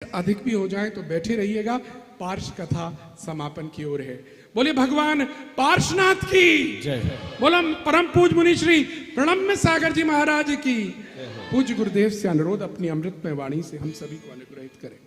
अधिक भी हो जाए तो बैठे रहिएगा। पार्श कथा समापन की ओर है। बोले भगवान पार्शनाथ की जय। बोला परम पूज मुनि श्री प्रणम्य सागर जी महाराज की। पूज्य गुरुदेव से अनुरोध अपनी अमृतमय वाणी से हम सभी को अनुग्रहित करें।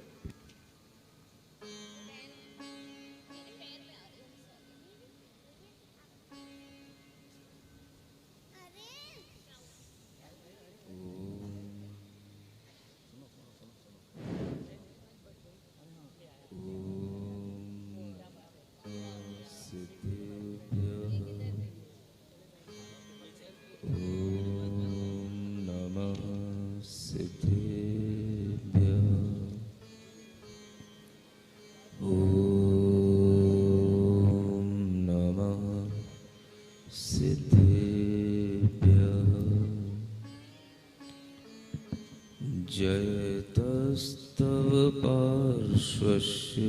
जयतस्तव पार्श्वस्य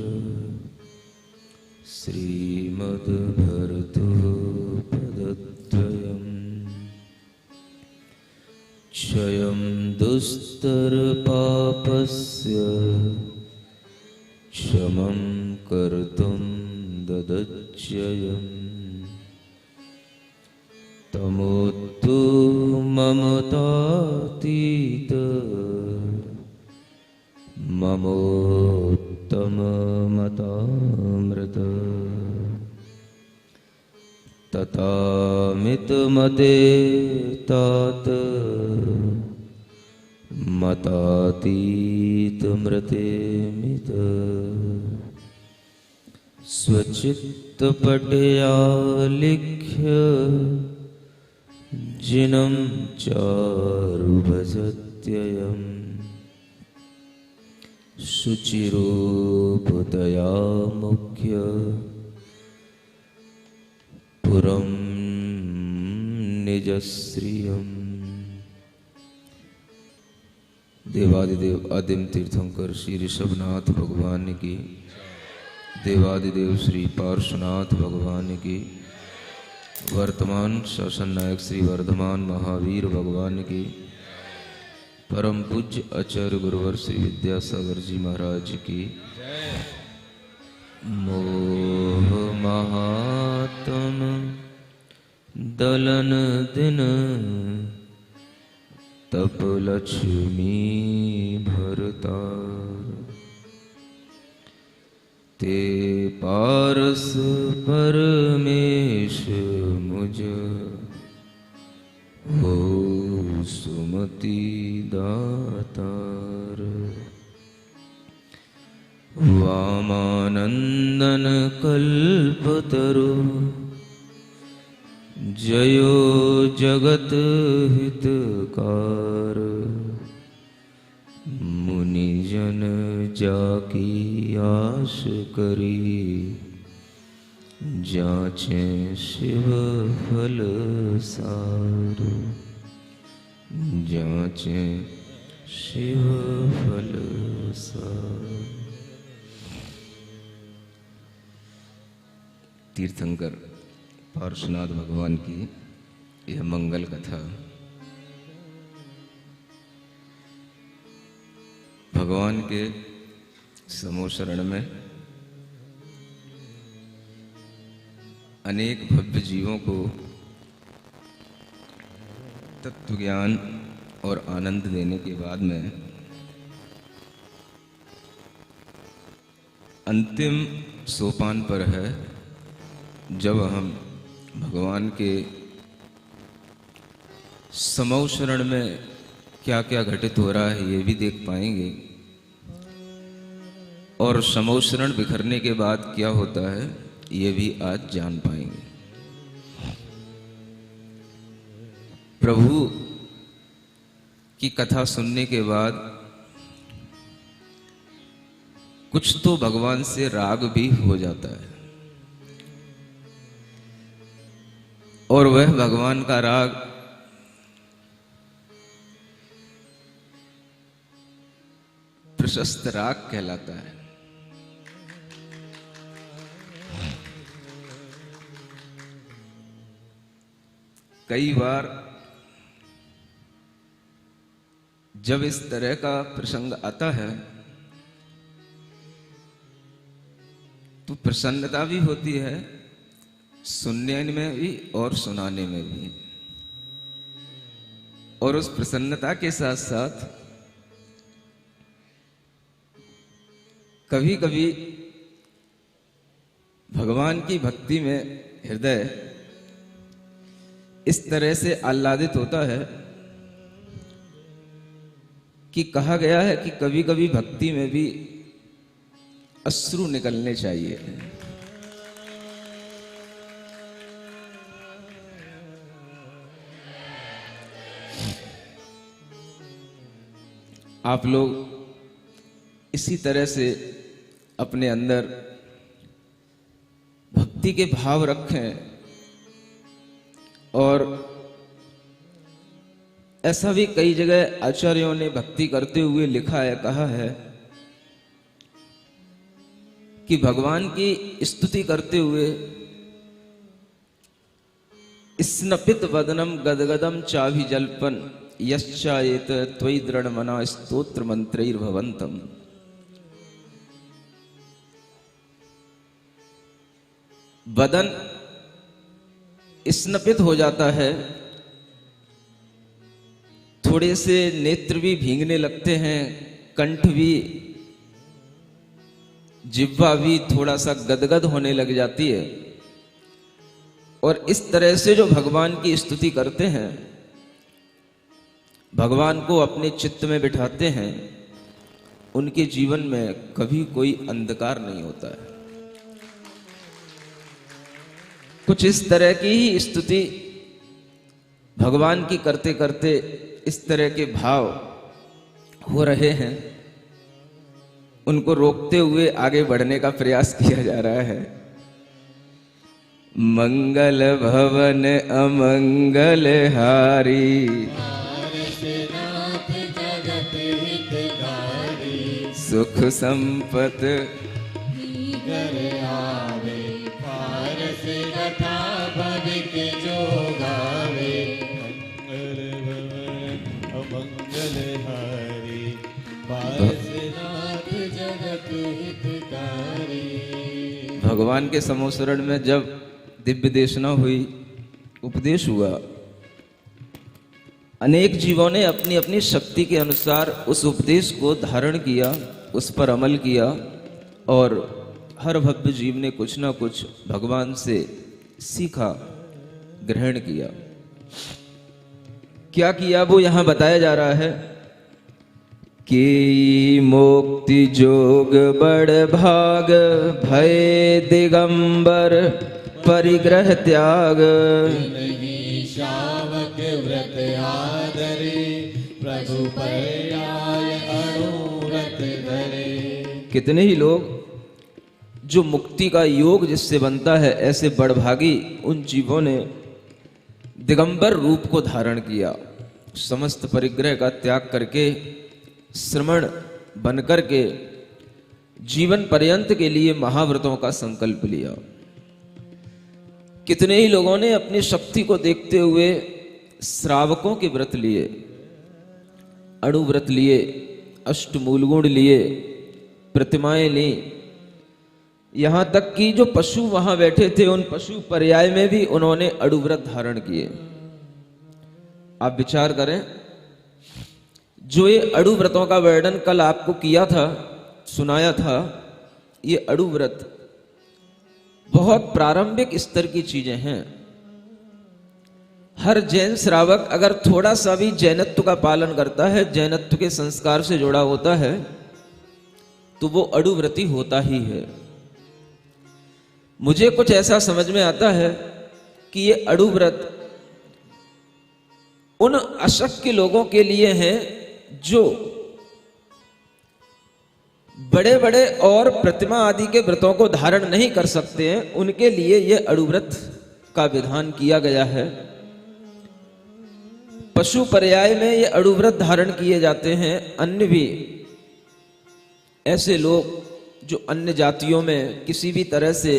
श्रीमद्भरतोपदत्रयम् क्षयं दुस्तरपापस्य क्षमं कर्तुं ददच्ययम् तमोतु ममतातीत ममोत्तममतामृत तथामितमते तात मतातीतमृतेमित स्वचित्तपटयालिख्य जिनं चारुभजत्ययम् शुचिरूपतया मुख्य पुरं निजश्रियम्। देवादिदेव आदिम तीर्थंकर श्री ऋषभनाथ भगवान की, देवादिदेव श्री पार्श्वनाथ भगवान की, वर्तमान शासन नायक श्री वर्धमान महावीर भगवान की, परम पूज्य आचार्य गुरुवर श्री विद्यासागर जी महाराज की। मोह महात्म दलन दिन तप लक्ष्मी भरतार ते पारस परमेश मुझ हो सुमति दातार। वामानंदन कल्पतरु जयो जगत हितकार मुनिजन जाकी आश करी जाचे शिव फल सार जाचे शिव फल सार। तीर्थंकर पार्श्वनाथ भगवान की यह मंगल कथा भगवान के समोशरण में अनेक भव्य जीवों को तत्व ज्ञान और आनंद देने के बाद में अंतिम सोपान पर है, जब हम भगवान के समोशरण में क्या क्या घटित हो रहा है ये भी देख पाएंगे, और समोशरण बिखरने के बाद क्या होता है ये भी आज जान पाएंगे। प्रभु की कथा सुनने के बाद कुछ तो भगवान से राग भी हो जाता है, और वह भगवान का राग प्रशस्त राग कहलाता है। कई बार जब इस तरह का प्रसंग आता है तो प्रसन्नता भी होती है सुनने में भी और सुनाने में भी। और उस प्रसन्नता के साथ साथ कभी कभी भगवान की भक्ति में हृदय इस तरह से आह्लादित होता है कि कहा गया है कि कभी कभी भक्ति में भी अश्रु निकलने चाहिए। आप लोग इसी तरह से अपने अंदर भक्ति के भाव रखें। और ऐसा भी कई जगह आचार्यों ने भक्ति करते हुए लिखा है, कहा है कि भगवान की स्तुति करते हुए स्नपित वदनम गदगदम चाभि जल्पन यश्चायेत त्वयि दृढ़ मना स्तोत्र मंत्रैर्भवन्तम। बदन स्नपित हो जाता है, थोड़े से नेत्र भी भीगने लगते हैं, कंठ भी, जिह्वा भी थोड़ा सा गदगद होने लग जाती है। और इस तरह से जो भगवान की स्तुति करते हैं, भगवान को अपने चित्त में बिठाते हैं, उनके जीवन में कभी कोई अंधकार नहीं होता है। कुछ इस तरह की ही स्तुति भगवान की करते करते इस तरह के भाव हो रहे हैं, उनको रोकते हुए आगे बढ़ने का प्रयास किया जा रहा है। मंगल भवन अमंगल हारी, सुख संपत भगवान के समोसरण में जब दिव्य देशना हुई, उपदेश हुआ, अनेक जीवों ने अपनी अपनी शक्ति के अनुसार उस उपदेश को धारण किया, उस पर अमल किया, और हर भव्य जीव ने कुछ ना कुछ भगवान से सीखा, ग्रहण किया। क्या किया वो यहां बताया जा रहा है कि मोक्ति जोग बड़ भाग, भय दिगंबर परिग्रह त्याग, शावक व्रत आदरे, प्रभु पर्याय अनुरत धरे। कितने ही लोग जो मुक्ति का योग जिससे बनता है, ऐसे बड़भागी उन जीवों ने दिगंबर रूप को धारण किया, समस्त परिग्रह का त्याग करके श्रमण बनकर के जीवन पर्यंत के लिए महाव्रतों का संकल्प लिया। कितने ही लोगों ने अपनी शक्ति को देखते हुए श्रावकों के व्रत लिए, अणुव्रत लिए, अष्टमूल गुण लिए, प्रतिमाएं ली, यहां तक कि जो पशु वहां बैठे थे उन पशु पर्याय में भी उन्होंने अणुव्रत धारण किए। आप विचार करें, जो ये अणुव्रतों का वर्णन कल आपको किया था, सुनाया था, ये अणुव्रत बहुत प्रारंभिक स्तर की चीजें हैं। हर जैन श्रावक अगर थोड़ा सा भी जैनत्व का पालन करता है, जैनत्व के संस्कार से जुड़ा होता है, तो वो अणुव्रती होता ही है। मुझे कुछ ऐसा समझ में आता है कि ये अणुव्रत उन अशक्य लोगों के लिए हैं जो बड़े बड़े और प्रतिमा आदि के व्रतों को धारण नहीं कर सकते हैं, उनके लिए यह अणुव्रत का विधान किया गया है। पशु पर्याय में ये अणुव्रत धारण किए जाते हैं। अन्य भी ऐसे लोग जो अन्य जातियों में किसी भी तरह से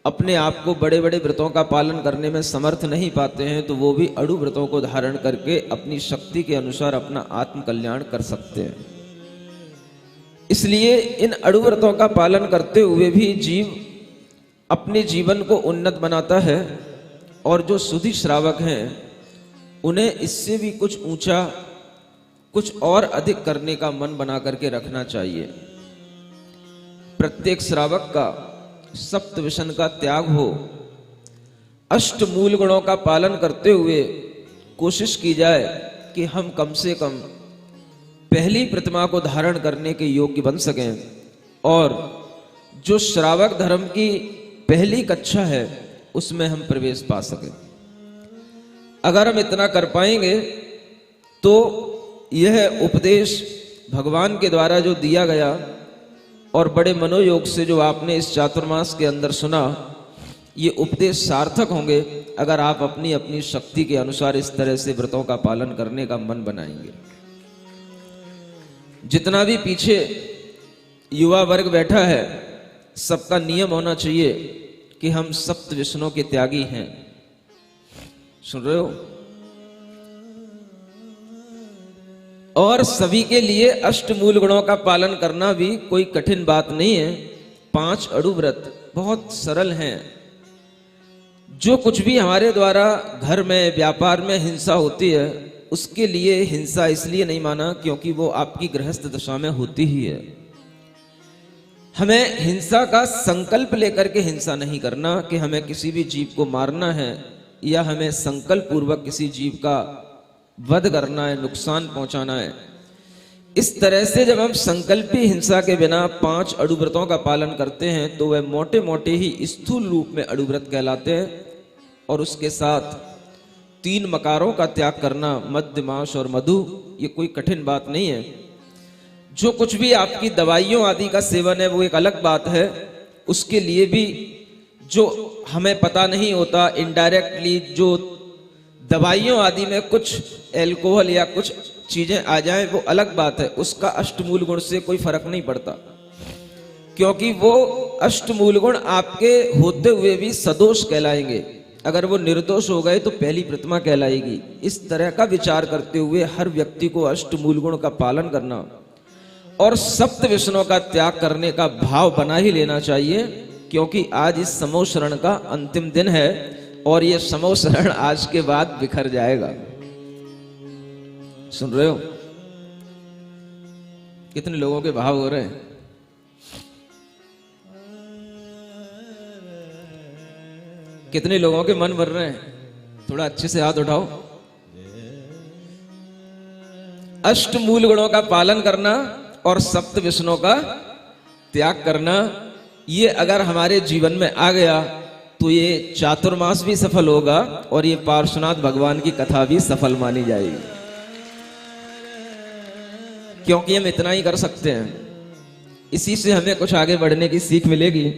अपने आप को बड़े बड़े व्रतों का पालन करने में समर्थ नहीं पाते हैं, तो वो भी अणुव्रतों को धारण करके अपनी शक्ति के अनुसार अपना आत्म कल्याण कर सकते हैं। इसलिए इन अड़ुव्रतों का पालन करते हुए भी जीव अपने जीवन को उन्नत बनाता है, और जो सुधी श्रावक हैं उन्हें इससे भी कुछ ऊंचा, कुछ और अधिक करने का मन बना करके रखना चाहिए। प्रत्येक श्रावक का सप्त व्यसन का त्याग हो, अष्ट मूल गुणों का पालन करते हुए कोशिश की जाए कि हम कम से कम पहली प्रतिमा को धारण करने के योग्य बन सकें, और जो श्रावक धर्म की पहली कक्षा है उसमें हम प्रवेश पा सकें। अगर हम इतना कर पाएंगे तो यह उपदेश भगवान के द्वारा जो दिया गया और बड़े मनोयोग से जो आपने इस चातुर्मास के अंदर सुना, ये उपदेश सार्थक होंगे अगर आप अपनी अपनी शक्ति के अनुसार इस तरह से व्रतों का पालन करने का मन बनाएंगे। जितना भी पीछे युवा वर्ग बैठा है, सबका नियम होना चाहिए कि हम सप्त व्यसनों के त्यागी हैं। सुन रहे हो? और सभी के लिए अष्ट मूल गुणों का पालन करना भी कोई कठिन बात नहीं है। 5 अड़ु व्रत बहुत सरल हैं। जो कुछ भी हमारे द्वारा घर में, व्यापार में हिंसा होती है, उसके लिए हिंसा इसलिए नहीं माना क्योंकि वो आपकी गृहस्थ दशा में होती ही है। हमें हिंसा का संकल्प लेकर के हिंसा नहीं करना कि हमें किसी भी जीव को मारना है, या हमें संकल्प पूर्वक किसी जीव का वध करना है, नुकसान पहुंचाना है। इस तरह से जब हम संकल्पी हिंसा के बिना 5 अड़ुव्रतों का पालन करते हैं तो वह मोटे मोटे ही स्थूल रूप में अड़ुव्रत कहलाते हैं। और उसके साथ 3 मकारों का त्याग करना, मध्य, मांस और मधु, ये कोई कठिन बात नहीं है। जो कुछ भी आपकी दवाइयों आदि का सेवन है वो एक अलग बात है। उसके लिए भी जो हमें पता नहीं होता, इनडायरेक्टली जो दवाइयों आदि में कुछ एल्कोहल या कुछ चीजें आ जाएं वो अलग बात है। उसका अष्टमूल गुण से कोई फर्क नहीं पड़ता, क्योंकि वो अष्टमूल गुण आपके होते हुए भी सदोष कहलाएंगे। अगर वो निर्दोष हो गए तो पहली प्रतिमा कहलाएगी। इस तरह का विचार करते हुए हर व्यक्ति को अष्टमूल गुण का पालन करना और सप्त व्यसनों का त्याग करने का भाव बना ही लेना चाहिए, क्योंकि आज इस समूह शरण का अंतिम दिन है और ये समूह शरण आज के बाद बिखर जाएगा। सुन रहे हो? कितने लोगों के भाव हो रहे हैं? कितने लोगों के मन भर रहे हैं? थोड़ा अच्छे से हाथ उठाओ। अष्ट मूल गुणों का पालन करना और सप्त व्यसनों का त्याग करना, ये अगर हमारे जीवन में आ गया तो ये चातुर्मास भी सफल होगा और ये पार्श्वनाथ भगवान की कथा भी सफल मानी जाएगी, क्योंकि हम इतना ही कर सकते हैं। इसी से हमें कुछ आगे बढ़ने की सीख मिलेगी।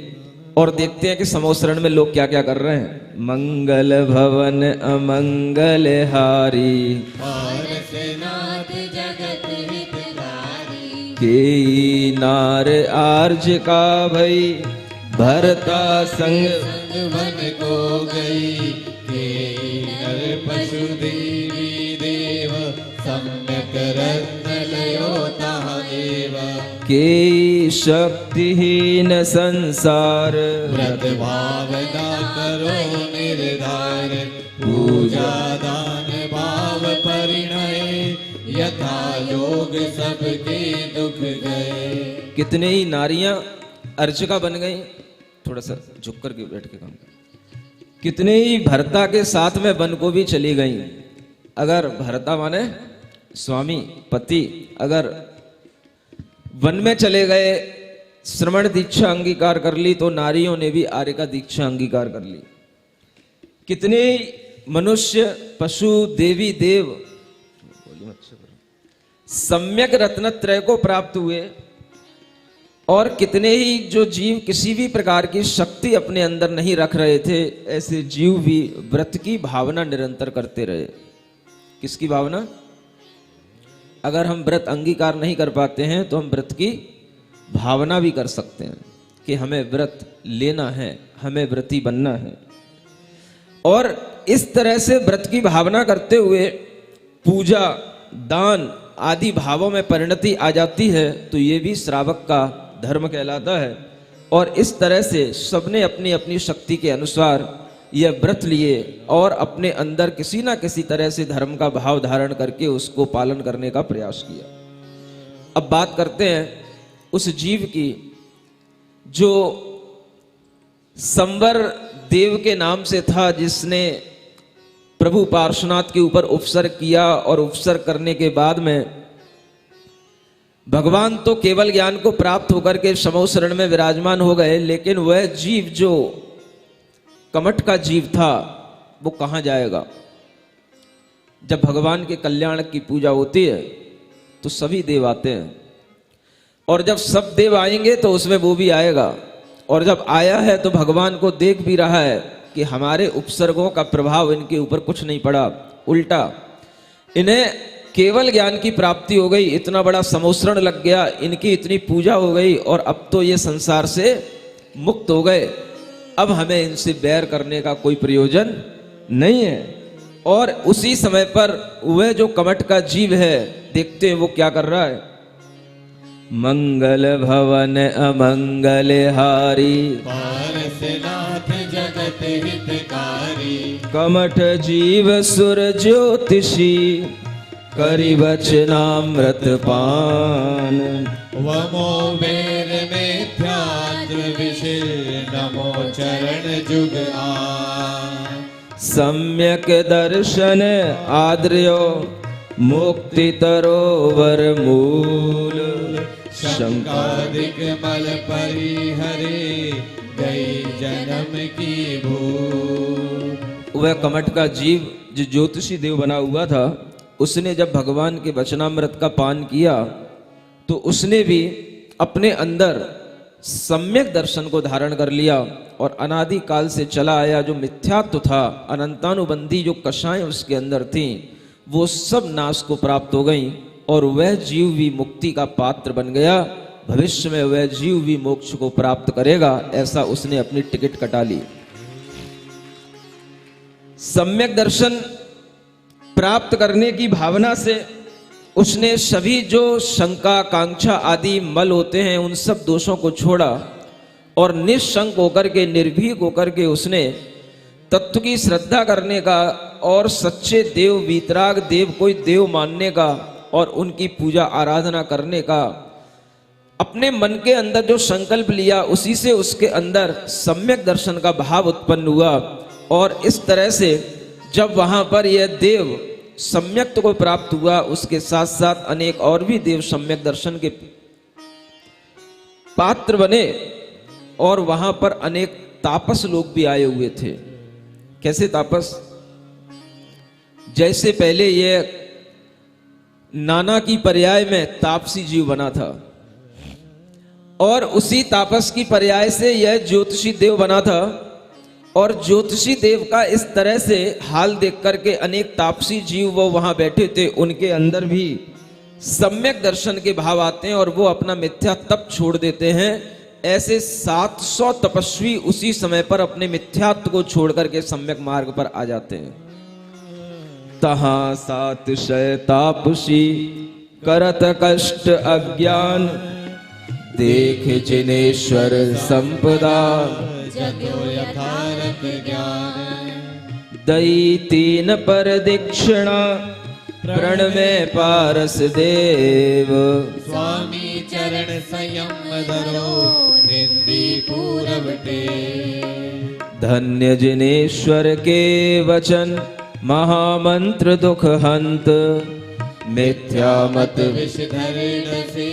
और देखते हैं कि समोसरण में लोग क्या क्या कर रहे हैं। मंगल भवन अमंगल हारी, के नार आर्ज का भई, भरता संग वन को गई, के नर पशु देवी देव, सम्यक रत्न लयो ताहा देव, के शक्तिहीन संसार, व्रत भावना करो निर्धार, पूजा दान भाव परिणय, यथा योग सबके दुख गए। कितने ही नारियां अर्चका बन गई। थोड़ा सा झुक करके बैठ के काम। कितने ही भर्ता के साथ में वन को भी चली गई। अगर भर्ता माने स्वामी पति, अगर वन में चले गए, श्रवण दीक्षा अंगीकार कर ली, तो नारियों ने भी आर्य का दीक्षा अंगीकार कर ली। कितने मनुष्य, पशु, देवी देव सम्यक रत्नत्रय को प्राप्त हुए, और कितने ही जो जीव किसी भी प्रकार की शक्ति अपने अंदर नहीं रख रहे थे, ऐसे जीव भी व्रत की भावना निरंतर करते रहे। किसकी भावना? अगर हम व्रत अंगीकार नहीं कर पाते हैं तो हम व्रत की भावना भी कर सकते हैं कि हमें व्रत लेना है, हमें व्रती बनना है। और इस तरह से व्रत की भावना करते हुए पूजा, दान आदि भावों में परिणति आ जाती है तो ये भी श्रावक का धर्म कहलाता है। और इस तरह से सबने अपनी अपनी शक्ति के अनुसार यह व्रत लिए और अपने अंदर किसी ना किसी तरह से धर्म का भाव धारण करके उसको पालन करने का प्रयास किया। अब बात करते हैं उस जीव की जो संवर देव के नाम से था, जिसने प्रभु पार्श्वनाथ के ऊपर उपसर्ग किया और उपसर्ग करने के बाद में भगवान तो केवल ज्ञान को प्राप्त होकर के समो शरण में विराजमान हो गए, लेकिन वह जीव जो कमठ का जीव था वो कहां जाएगा? जब भगवान के कल्याण की पूजा होती है तो सभी देव आते हैं, और जब सब देव आएंगे तो उसमें वो भी आएगा। और जब आया है तो भगवान को देख भी रहा है कि हमारे उपसर्गों का प्रभाव इनके ऊपर कुछ नहीं पड़ा, उल्टा इन्हें केवल ज्ञान की प्राप्ति हो गई, इतना बड़ा समोसरण लग गया, इनकी इतनी पूजा हो गई और अब तो ये संसार से मुक्त हो गए। अब हमें इनसे बैर करने का कोई प्रयोजन नहीं है। और उसी समय पर वह जो कमठ का जीव है, देखते हैं वो क्या कर रहा है। मंगल भवन अमंगल हारी, पारसनाथ जगत हितकारी, कमठ जीव सुर ज्योतिषी, करि वचनामृत पान, वमो बेर मिथ्यात्व विषय, नमो चरण जुग आन। सम्यक दर्शन आद्र्यो, मुक्ति तरोवर मूल, शंकादिक मल परिहरे, गई जन्म की भूल। वह कमठ का जीव जो ज्योतिषी देव बना हुआ था, उसने जब भगवान के वचनामृत का पान किया तो उसने भी अपने अंदर सम्यक दर्शन को धारण कर लिया, और अनादि काल से चला आया जो मिथ्यात्व था, अनंतानुबंधी जो कषाएं उसके अंदर थीं, वो सब नाश को प्राप्त हो गई, और वह जीव भी मुक्ति का पात्र बन गया। भविष्य में वह जीव भी मोक्ष को प्राप्त करेगा, ऐसा उसने अपनी टिकट कटा ली। सम्यक दर्शन प्राप्त करने की भावना से उसने सभी जो शंका कांक्षा आदि मल होते हैं उन सब दोषों को छोड़ा, और निशंक होकर के निर्भीक होकर के उसने तत्व की श्रद्धा करने का और सच्चे देव वीतराग देव कोई देव मानने का और उनकी पूजा आराधना करने का अपने मन के अंदर जो संकल्प लिया, उसी से उसके अंदर सम्यक दर्शन का भाव उत्पन्न हुआ। और इस तरह से जब वहां पर यह देव सम्यक्त को प्राप्त हुआ, उसके साथ साथ अनेक और भी देव सम्यक दर्शन के पात्र बने, और वहां पर अनेक तापस लोग भी आए हुए थे। कैसे तापस? जैसे पहले यह नाना की पर्याय में तापसी जीव बना था, और उसी तापस की पर्याय से यह ज्योतिषी देव बना था, और ज्योतिषी देव का इस तरह से हाल देख करके अनेक तापसी जीव वो वहां बैठे थे, उनके अंदर भी सम्यक दर्शन के भाव आते हैं और वो अपना मिथ्या तप छोड़ देते हैं। ऐसे 700 तपस्वी उसी समय पर अपने मिथ्यात्व को छोड़ करके सम्यक मार्ग पर आ जाते हैं। तहां 700 तापसी करत कष्ट अज्ञान, देख जिनेश्वर संपदा, जगो यथार्थ ज्ञान। दई तीन पर दीक्षिणा, प्रणमे पारस देव, स्वामी चरण संयम धरो, निंदी पूरब टेव। धन्य जिनेश्वर के वचन, महामंत्र दुख हंत, मिथ्या मत विष धरण से,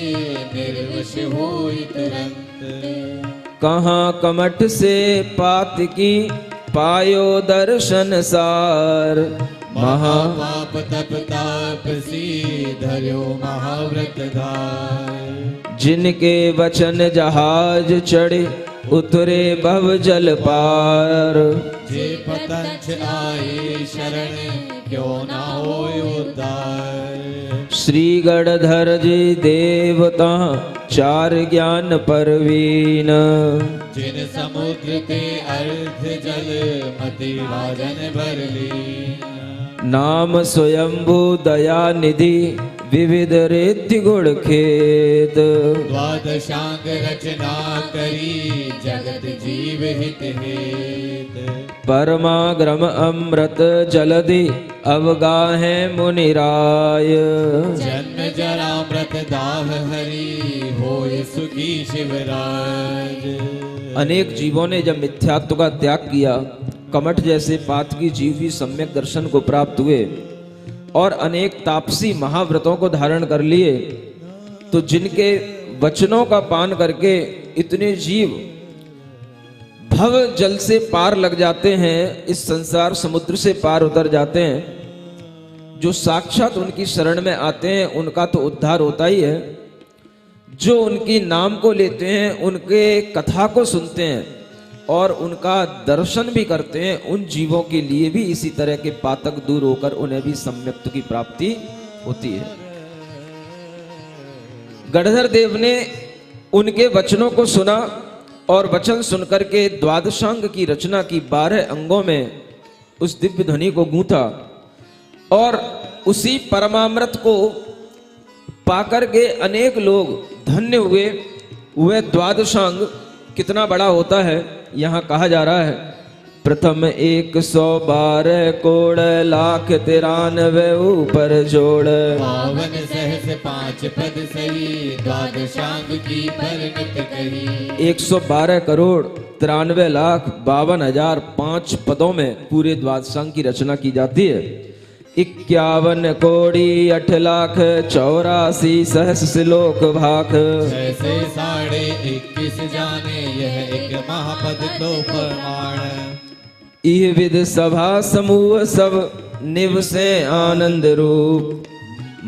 निर्वश होई तुरंत। कहाँ कमठ से पात की, पायो दर्शन सार, महापाप तप तापसी, धर्यो महाव्रत धार। जिनके वचन जहाज चढ़े, उतरे भव जल पार, जे पतंच आए शरण, क्यों ना होय उद्धार। श्री गणधर जी देवता, चार ज्ञान परवीन, जिन समुद्र ते अर्थ जल, मति राजन भर लीन। नाम स्वयंभू दया निधि, विविध रिद्धि गुण खेत। द्वादशांग रचना करी जगत जीव हित हेत। परमाग्रम अमृत जलधि अवगाहे मुनिराय। जन्म जरा मृत दाह हरि होय सुखी शिवराज। अनेक जीवों ने जब मिथ्यात्व का त्याग किया, कमठ जैसे पातकी जीव भी सम्यक दर्शन को प्राप्त हुए और अनेक तापसी महाव्रतों को धारण कर लिए, तो जिनके वचनों का पान करके इतने जीव भव जल से पार लग जाते हैं, इस संसार समुद्र से पार उतर जाते हैं, जो साक्षात उनकी शरण में आते हैं उनका तो उद्धार होता ही है। जो उनकी नाम को लेते हैं, उनके कथा को सुनते हैं और उनका दर्शन भी करते हैं, उन जीवों के लिए भी इसी तरह के पातक दूर होकर उन्हें भी सम्यक्त्व की प्राप्ति होती है। गणधर देव ने उनके वचनों को सुना और वचन सुनकर के द्वादशांग की रचना की 12 अंगों में उस दिव्य ध्वनि को गूंथा और उसी परमामृत को पाकर के अनेक लोग धन्य हुए। वह द्वादशांग कितना बड़ा होता है यहाँ कहा जा रहा है। प्रथम 112 कोड़ लाख 93 ऊपर जोड़। पावन सहस 5 पद सही द्वादशांग की परिणत कही। 112 करोड़ 93 लाख 52,000 5 पदों में पूरे द्वादशांग की रचना की जाती है। 51 कोड़ी 8 लाख 84 सहस श्लोक भाख। जैसे 21.5 जाने यह एक महापद तो प्रमाण। इह विद सभा समूह सब निवसे आनंद रूप।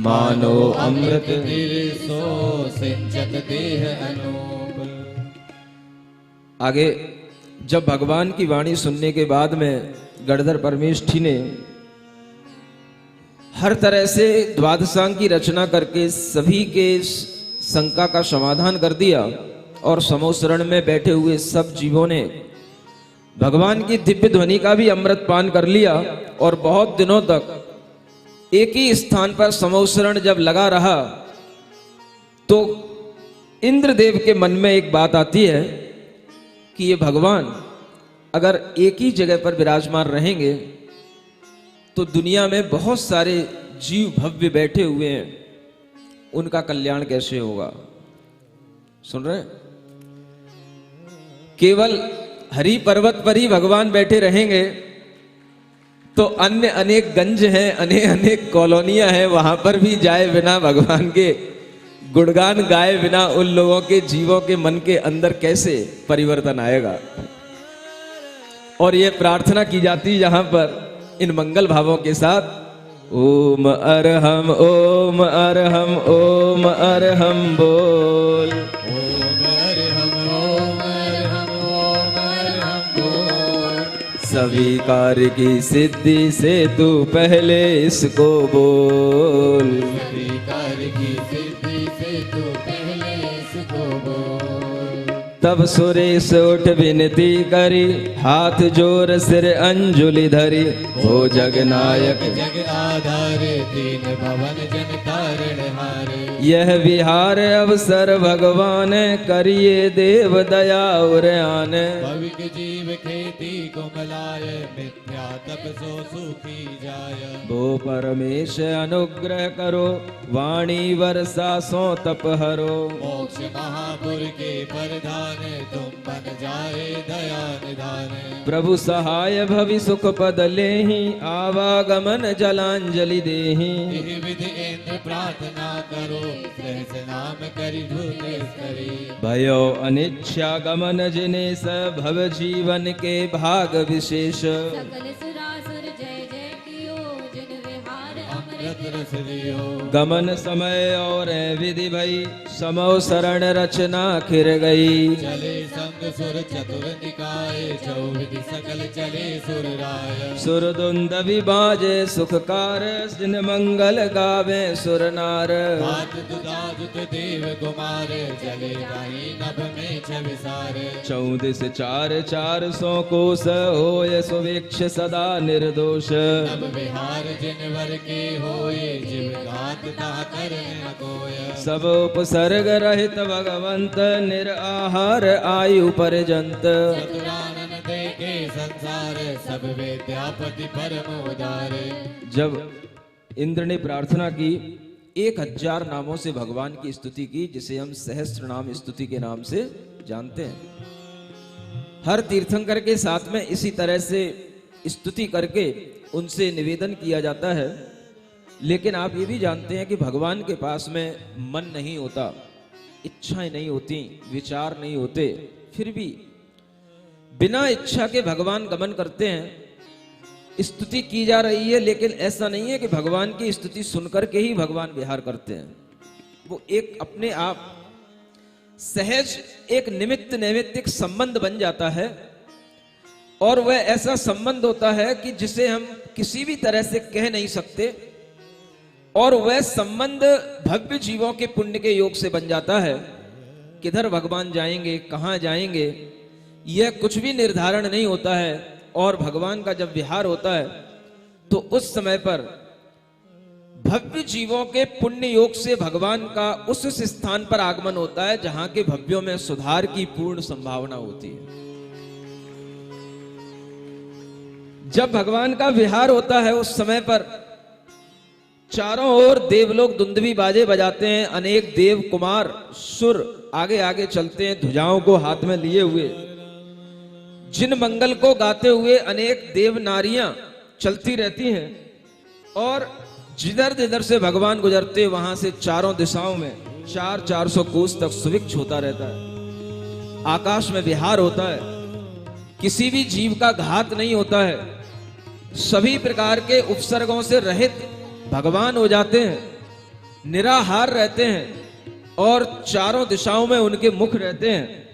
मानो अमृत निर्सो सिंचत देह अनूप। आगे जब भगवान की वाणी सुनने के बाद में गणधर परमेष्ठी ने हर तरह से द्वादशांग की रचना करके सभी के शंका का समाधान कर दिया और समोसरण में बैठे हुए सब जीवों ने भगवान की दिव्य ध्वनि का भी अमृत पान कर लिया और बहुत दिनों तक एक ही स्थान पर समोसरण जब लगा रहा तो इंद्रदेव के मन में एक बात आती है कि ये भगवान अगर एक ही जगह पर विराजमान रहेंगे तो दुनिया में बहुत सारे जीव भव्य बैठे हुए हैं, उनका कल्याण कैसे होगा। सुन रहे हैं? केवल हरि पर्वत पर ही भगवान बैठे रहेंगे तो अन्य अनेक गंज हैं, अनेक कॉलोनियां हैं, वहां पर भी जाए बिना भगवान के गुणगान गाए बिना उन लोगों के जीवों के मन के अंदर कैसे परिवर्तन आएगा। और ये प्रार्थना की जाती जहां पर इन मंगल भावों के साथ ओम अरहम ओम अरहम ओम अरहम बोल। ओम अरहम ओम अरहम ओम अरहम बोल। सभी कार्य की सिद्धि से तू पहले इसको बोल। सभी कार्य की सिद्धि से तू पहले इसको बोल। तब सुरेश उठ विनती करी, हाथ जोर सिर अंजुलि धरी, हो जगनायक जग आधार दीन भवन जन तारण हार। यह विहार अवसर भगवान करिए देव दया उरयान। भविक जीव खेती कुमलाय मिथ्या तप सो सुखी जाय। वो परमेश अनुग्रह करो वाणी वर्षा सो तप हरो। मोक्ष महापुर के परधान तुम बन जाए दया निधान। प्रभु सहाय भवि सुख पद लेहि, आवागमन जलांजलि देहि। इह विधि इंद्र प्रार्थना करो, सहस नाम करि धुनेश करी। भयो अनिच्छा गमन जिनेस, भव जीवन के भाग विशेष। सकल सुरासुर जय जय कियो, जिन विहार अमृत रस लियो। गमन समय और विधि भई, समो शरण रचना खिर गई। चले संग सुर चतुर निकाय, चौविधि सकल चले सुर राय। सुरदुंद विबाजे सुखकार, जिन मंगल गावे सुर नार। हाथ दुदाजुत देव कुमार, चले गाई नभ में छविसार। 34 400 कोस, होय सुवेक्ष सदा निर्दोष। नभ विहार जिन वर के होय, होए जीव घात ता करे न कोय सब उपसर्ग रहित भगवंत निराहार आयु पर्यंत चतुरानन देखे संसार सब विद्यापति परम उदार जब इंद्र ने प्रार्थना की 1000 नामों से भगवान की स्तुति की, जिसे हम सहस्त्र नाम स्तुति के नाम से जानते हैं। हर तीर्थंकर के साथ में इसी तरह से स्तुति करके उनसे निवेदन किया जाता है। लेकिन आप ये भी जानते हैं कि भगवान के पास में मन नहीं होता, इच्छाएं नहीं होती, विचार नहीं होते, फिर भी बिना इच्छा के भगवान गमन करते हैं। स्तुति की जा रही है, लेकिन ऐसा नहीं है कि भगवान की स्तुति सुनकर के ही भगवान विहार करते हैं। वो एक अपने आप सहज एक निमित्त नैमित्तिक संबंध बन जाता है, और वह ऐसा संबंध होता है कि जिसे हम किसी भी तरह से कह नहीं सकते, और वह संबंध भव्य जीवों के पुण्य के योग से बन जाता है। किधर भगवान जाएंगे, कहां जाएंगे, यह कुछ भी निर्धारण नहीं होता है। और भगवान का जब विहार होता है तो उस समय पर भव्य जीवों के पुण्य योग से भगवान का उस स्थान पर आगमन होता है जहां के भव्यों में सुधार की पूर्ण संभावना होती है। जब भगवान का विहार होता है उस समय पर चारों ओर देवलोक दुंदुभी बाजे बजाते हैं। अनेक देव कुमार सुर आगे आगे चलते हैं, ध्वजाओं को हाथ में लिए हुए। जिन मंगल को गाते हुए अनेक देव नारियां चलती रहती हैं, और जिधर जिधर से भगवान गुजरते वहां से चारों दिशाओं में 400 कोस तक सुविक्ष होता रहता है। आकाश में विहार होता है, किसी भी जीव का घात नहीं होता है, सभी प्रकार के उपसर्गों से रहित भगवान हो जाते हैं, निराहार रहते हैं, और चारों दिशाओं में उनके मुख रहते हैं।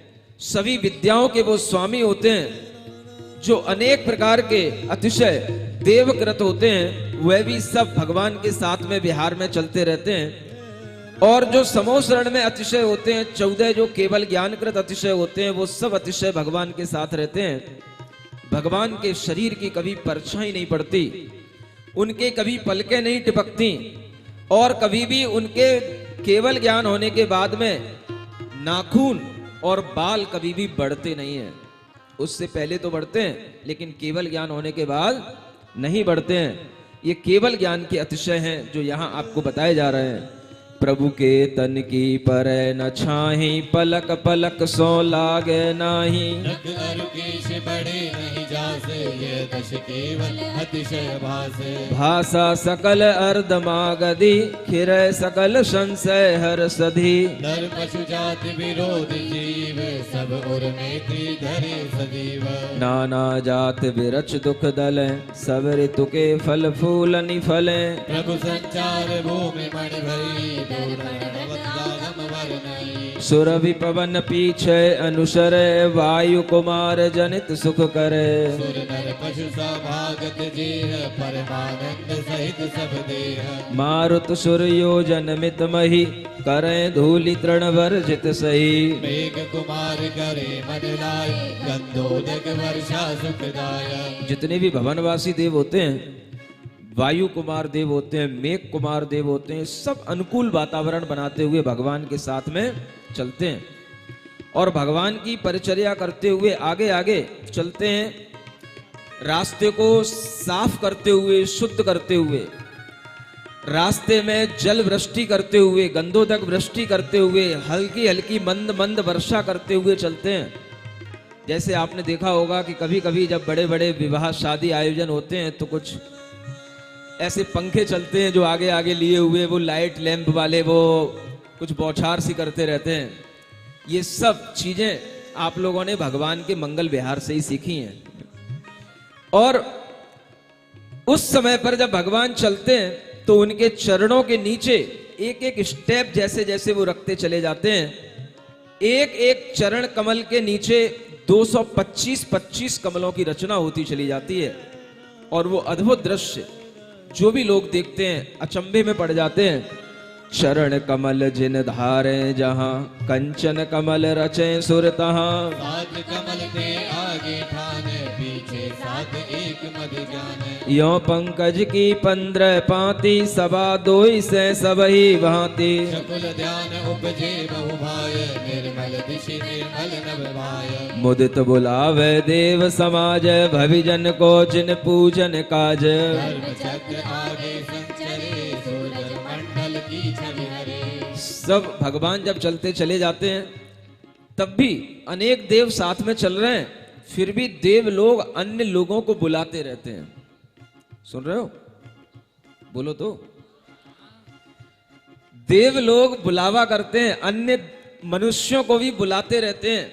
सभी विद्याओं के वो स्वामी होते हैं, जो अनेक प्रकार के अतिशय देवकृत होते हैं, वह भी सब भगवान के साथ में विहार में चलते रहते हैं। और जो समोसरण में अतिशय होते हैं, 14 जो केवल ज्ञानकृत अतिशय होते हैं, वो सब अतिशय भगवान के साथ रहते हैं। भगवान के शरीर की कभी परछाई नहीं पड़ती, उनके कभी पलकें नहीं टिपकती, और कभी भी उनके केवल ज्ञान होने के बाद में नाखून और बाल कभी भी बढ़ते नहीं हैं। उससे पहले तो बढ़ते हैं, लेकिन केवल ज्ञान होने के बाद नहीं बढ़ते हैं। ये केवल ज्ञान के अतिशय हैं जो यहां आपको बताए जा रहे हैं। प्रभु के तन की पर न छाही, पलक पलक सो लागे नाही। नख अरु केश बड़े नहीं जासे, ये दश केवल अतिशय भासे। भाषा सकल अर्धमागधि, खिरय सकल संशय हर सधी। नर पशु जाति विरोध जीव, सब उर नेत्री धरे सजीव। नाना जात विरच दुख दल, सब ऋतु के फल फूल निफले। प्रभु संचार भूमि मण भरी, सुरभि पवन पीछे अनुसर, वायु कुमार जनित सुख करे। सुर नर पशु सभागत जीव, परमानंद सहित सब देह। मारुत सुर योजन मित मही, करें धूलि तृण वर्जित सही। मेघ कुमार करे मन लाय, गंधोदक वर्षा सुखदाय। जितने भी भवनवासी देव होते हैं, वायु कुमार देव होते हैं, मेघ कुमार देव होते हैं, सब अनुकूल वातावरण बनाते हुए भगवान के साथ में चलते हैं, और भगवान की परिचर्या करते हुए आगे आगे चलते हैं। रास्ते को साफ करते हुए, शुद्ध करते हुए, रास्ते में जल वृष्टि करते हुए, गंधोदक वृष्टि करते हुए, हल्की हल्की मंद मंद वर्षा करते हुए चलते हैं। जैसे आपने देखा होगा कि कभी कभी जब बड़े बड़े विवाह शादी आयोजन होते हैं तो कुछ ऐसे पंखे चलते हैं जो आगे आगे लिए हुए, वो लाइट लैंप वाले, वो कुछ बौछार सी करते रहते हैं। ये सब चीजें आप लोगों ने भगवान के मंगल विहार से ही सीखी हैं। और उस समय पर जब भगवान चलते हैं तो उनके चरणों के नीचे एक एक स्टेप जैसे जैसे वो रखते चले जाते हैं, एक एक चरण कमल के नीचे 225 कमलों की रचना होती चली जाती है। और वो अद्भुत दृश्य जो भी लोग देखते हैं अचंभे में पड़ जाते हैं। चरण कमल जिन धारे जहाँ कंचन कमल रचे सुर तहाँ। सात कमल के आगे ठान पीछे सात एक मद जान। यो पंकज की 15 पाती सभा दोई से सबही भांति। शकुल ध्यान उपजे बहु भाय निर्मल दिशि निर्मल नभ भाय। मुदित बुलावे देव समाज भविजन को जिन पूजन काज। धर्म चक्र आगे संचरे सूरज मंडल की छवि हरे। सब भगवान जब चलते चले जाते हैं तब भी अनेक देव साथ में चल रहे हैं, फिर भी देव लोग अन्य लोगों को बुलाते रहते हैं। सुन रहे हो? बोलो तो। देव लोग बुलावा करते हैं, अन्य मनुष्यों को भी बुलाते रहते हैं,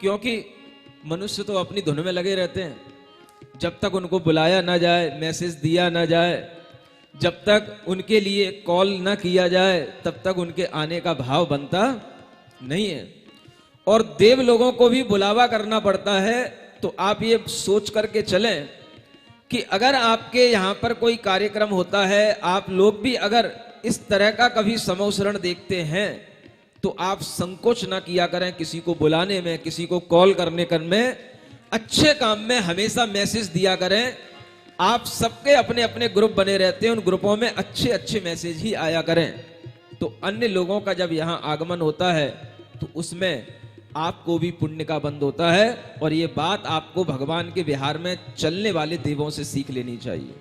क्योंकि मनुष्य तो अपनी धुन में लगे रहते हैं। जब तक उनको बुलाया ना जाए, मैसेज दिया ना जाए, जब तक उनके लिए कॉल ना किया जाए, तब तक उनके आने का भाव बनता नहीं है। और देव लोगों को भी बुलावा करना पड़ता है। तो आप ये सोच करके चलें कि अगर आपके यहाँ पर कोई कार्यक्रम होता है, आप लोग भी अगर इस तरह का कभी समूसरण देखते हैं, तो आप संकोच ना किया करें किसी को बुलाने में, किसी को कॉल करने में। अच्छे काम में हमेशा मैसेज दिया करें। आप सबके अपने अपने ग्रुप बने रहते हैं, उन ग्रुपों में अच्छे अच्छे मैसेज ही आया करें। तो अन्य लोगों का जब यहाँ आगमन होता है तो उसमें आपको भी पुण्य का बंद होता है। और ये बात आपको भगवान के विहार में चलने वाले देवों से सीख लेनी चाहिए।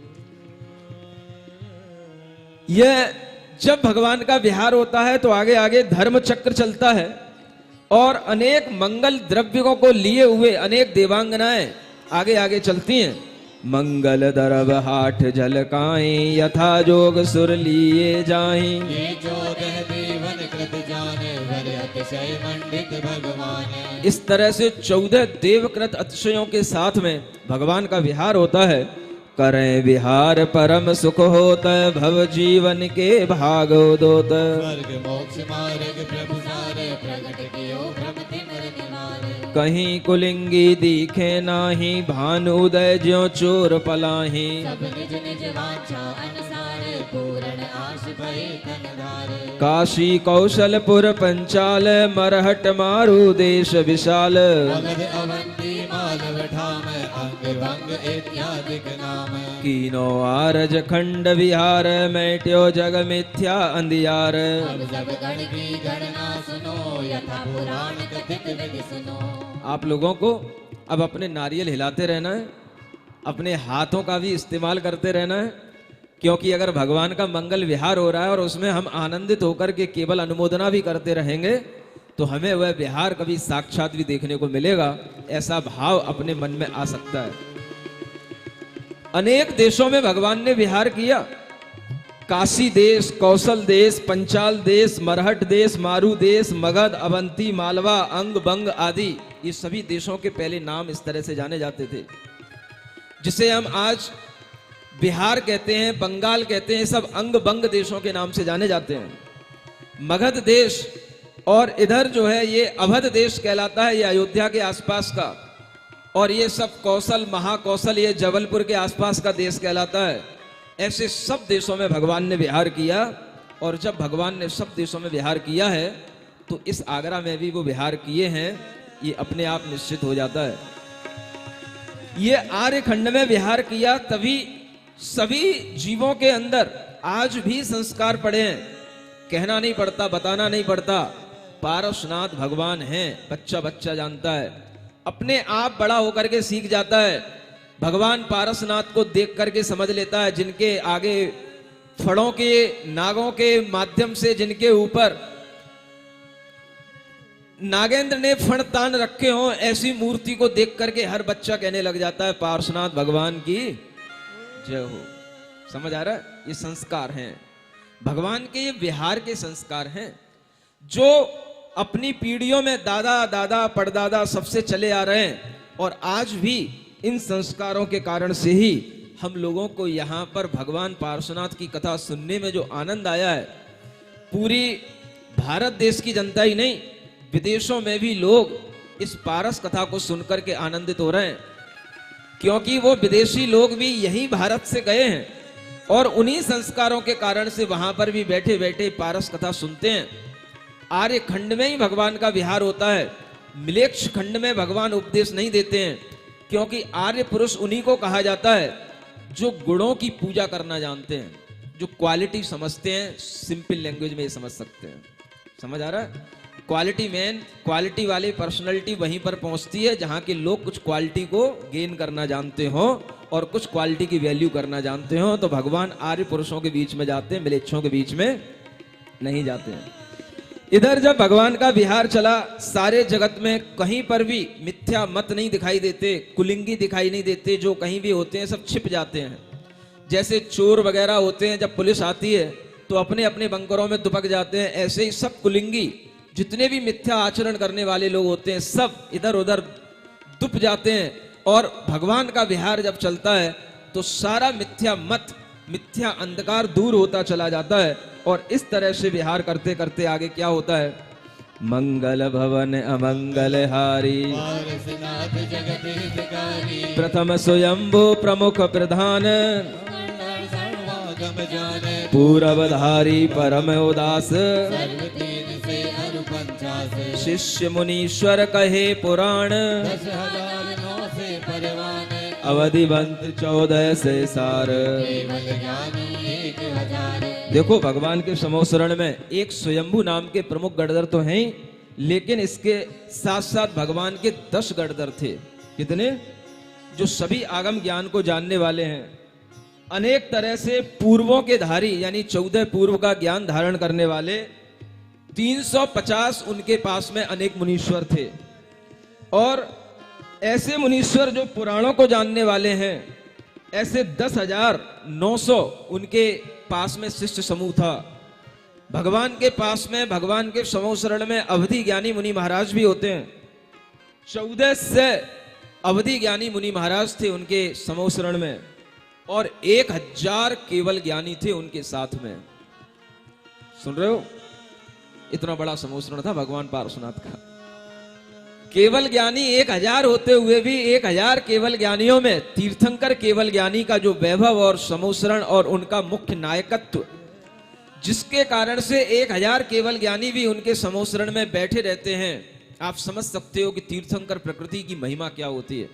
यह जब भगवान का विहार होता है तो आगे आगे धर्म चक्र चलता है और अनेक मंगल द्रव्यों को लिए हुए अनेक देवांगनाएं आगे आगे चलती हैं। मंगल दरब हाठ झलकाएं यथा जोग सुर लिए जाएं। ये चौदह देवन कृत जाने वर अतिशय मंडित भगवान। इस तरह से 14 देवकृत अतिशयों के साथ में भगवान का विहार होता है। करें विहार परम सुख होता भव जीवन के भाग दोत। स्वर्ग मोक्ष मार्ग प्रभु सारे प्रगट कियो भ्रमति मर निवार। कहीं कुलिंगी दिखे नाही भानु उदय ज्यों चोर पलाही। सब निज निज वांछा अनुसार पूर्ण आश भये धनधार। काशी कौशलपुर पंचाल मरहट मारु देश विशाल। मगध अवंती मालव ठाम अंग भंग इत्यादिक नाम। कीनो आरज खंड विहार मैट्यो जग मिथ्या अंधियार। अब सब गण की गणना सुनो यथा पुराण कथित विधि सुनो। आप लोगों को अब अपने नारियल हिलाते रहना है, अपने हाथों का भी इस्तेमाल करते रहना है, क्योंकि अगर भगवान का मंगल विहार हो रहा है और उसमें हम आनंदित होकर के केवल अनुमोदना भी करते रहेंगे तो हमें वह विहार कभी साक्षात भी देखने को मिलेगा। ऐसा भाव अपने मन में आ सकता है। अनेक देशों में भगवान ने विहार किया। काशी देश, कौशल देश, पंचाल देश, मरहट देश, मारू देश, मगध, अवंती, मालवा, अंग बंग आदि, ये सभी देशों के पहले नाम इस तरह से जाने जाते थे, जिसे हम आज बिहार कहते हैं, बंगाल कहते हैं। सब अंग बंग देशों के नाम से जाने जाते हैं। मगध देश और इधर जो है ये अवध देश कहलाता है, ये अयोध्या के आसपास का। और ये सब कौशल, महाकौशल, ये जबलपुर के आसपास का देश कहलाता है। ऐसे सब देशों में भगवान ने विहार किया। और जब भगवान ने सब देशों में विहार किया है तो इस आगरा में भी वो विहार किए हैं, ये अपने आप निश्चित हो जाता है। ये आर्य खंड में विहार किया, तभी सभी जीवों के अंदर आज भी संस्कार पड़े हैं। कहना नहीं पड़ता, बताना नहीं पड़ता। पारसनाथ भगवान हैं, बच्चा बच्चा जानता है, अपने आप बड़ा होकर के सीख जाता है। भगवान पारसनाथ को देख करके समझ लेता है। जिनके आगे फड़ों के, नागों के माध्यम से जिनके ऊपर नागेंद्र ने फण तान रखे हों, ऐसी मूर्ति को देख करके हर बच्चा कहने लग जाता है पारसनाथ भगवान की जय हो। समझ आ रहा है? ये संस्कार हैं भगवान के, ये विहार के संस्कार हैं जो अपनी पीढ़ियों में दादा दादा परदादा सबसे चले आ रहे हैं। और आज भी इन संस्कारों के कारण से ही हम लोगों को यहाँ पर भगवान पार्श्वनाथ की कथा सुनने में जो आनंद आया है, पूरी भारत देश की जनता ही नहीं, विदेशों में भी लोग इस पारस कथा को सुनकर के आनंदित हो रहे हैं। क्योंकि वो विदेशी लोग भी यही भारत से गए हैं, और उन्हीं संस्कारों के कारण से वहां पर भी बैठे बैठे पारस कथा सुनते हैं। आर्य खंड में ही भगवान का विहार होता है, मिलेक्ष खंड में भगवान उपदेश नहीं देते हैं, क्योंकि आर्य पुरुष उन्हीं को कहा जाता है जो गुणों की पूजा करना जानते हैं, जो क्वालिटी समझते हैं। सिंपल लैंग्वेज में ये समझ सकते हैं, समझ आ रहा है? क्वालिटी मैन, क्वालिटी वाली पर्सनैलिटी वहीं पर पहुंचती है जहां के लोग कुछ क्वालिटी को गेन करना जानते हो और कुछ क्वालिटी की वैल्यू करना जानते हो। तो भगवान आर्य पुरुषों के बीच में जाते हैं, मिलेच्छों के बीच में नहीं जाते हैं। इधर जब भगवान का विहार चला, सारे जगत में कहीं पर भी मिथ्या मत नहीं दिखाई देते, कुलिंगी दिखाई नहीं देते, जो कहीं भी होते हैं सब छिप जाते हैं। जैसे चोर वगैरह होते हैं, जब पुलिस आती है तो अपने अपने बंकरों में दुबक जाते हैं, ऐसे ही सब कुलिंगी जितने भी मिथ्या आचरण करने वाले लोग होते हैं सब इधर उधर दुप जाते हैं। और भगवान का विहार जब चलता है तो सारा मिथ्या मत, मिथ्या अंधकार दूर होता चला जाता है। और इस तरह से विहार करते करते आगे क्या होता है? मंगल भवन अमंगल हारी, पारसनाथ जगत हितकारी, प्रथम स्वयंभू प्रमुख प्रधान, सर्वागम जाने, पूरवधारी परम उदास, सर्व तीन से अरु पंचास, शिष्य मुनीश्वर कहे पुराण, 10,009 से परवान, अवधिवंत 14 से सार। केवल ज्ञानी 1,000। देखो भगवान के समोसरण में एक स्वयंभू नाम के प्रमुख गणधर तो हैं ही, लेकिन इसके साथ साथ भगवान के 10 गणधर थे। कितने? जो सभी आगम ज्ञान को जानने वाले हैं, अनेक तरह से पूर्वों के धारी, यानी 14 पूर्व का ज्ञान धारण करने वाले। 350 उनके पास में अनेक मुनीश्वर थे। और ऐसे मुनीश्वर जो पुराणों को जानने वाले हैं, ऐसे 10,900 उनके पास में शिष्य समूह था। भगवान के पास में, भगवान के समोसरण में अवधि ज्ञानी मुनि महाराज भी होते हैं। 14 से अवधि ज्ञानी मुनि महाराज थे उनके समोसरण में, और 1,000 केवल ज्ञानी थे उनके साथ में। सुन रहे हो? इतना बड़ा समोसरण था भगवान पार्श्वनाथ का। केवल ज्ञानी 1,000 होते हुए भी 1,000 केवल ज्ञानियों में तीर्थंकर केवल ज्ञानी का जो वैभव और समोसरण और उनका मुख्य नायकत्व, जिसके कारण से 1,000 केवल ज्ञानी भी उनके समोसरण में बैठे रहते हैं, आप समझ सकते हो कि तीर्थंकर प्रकृति की महिमा क्या होती है।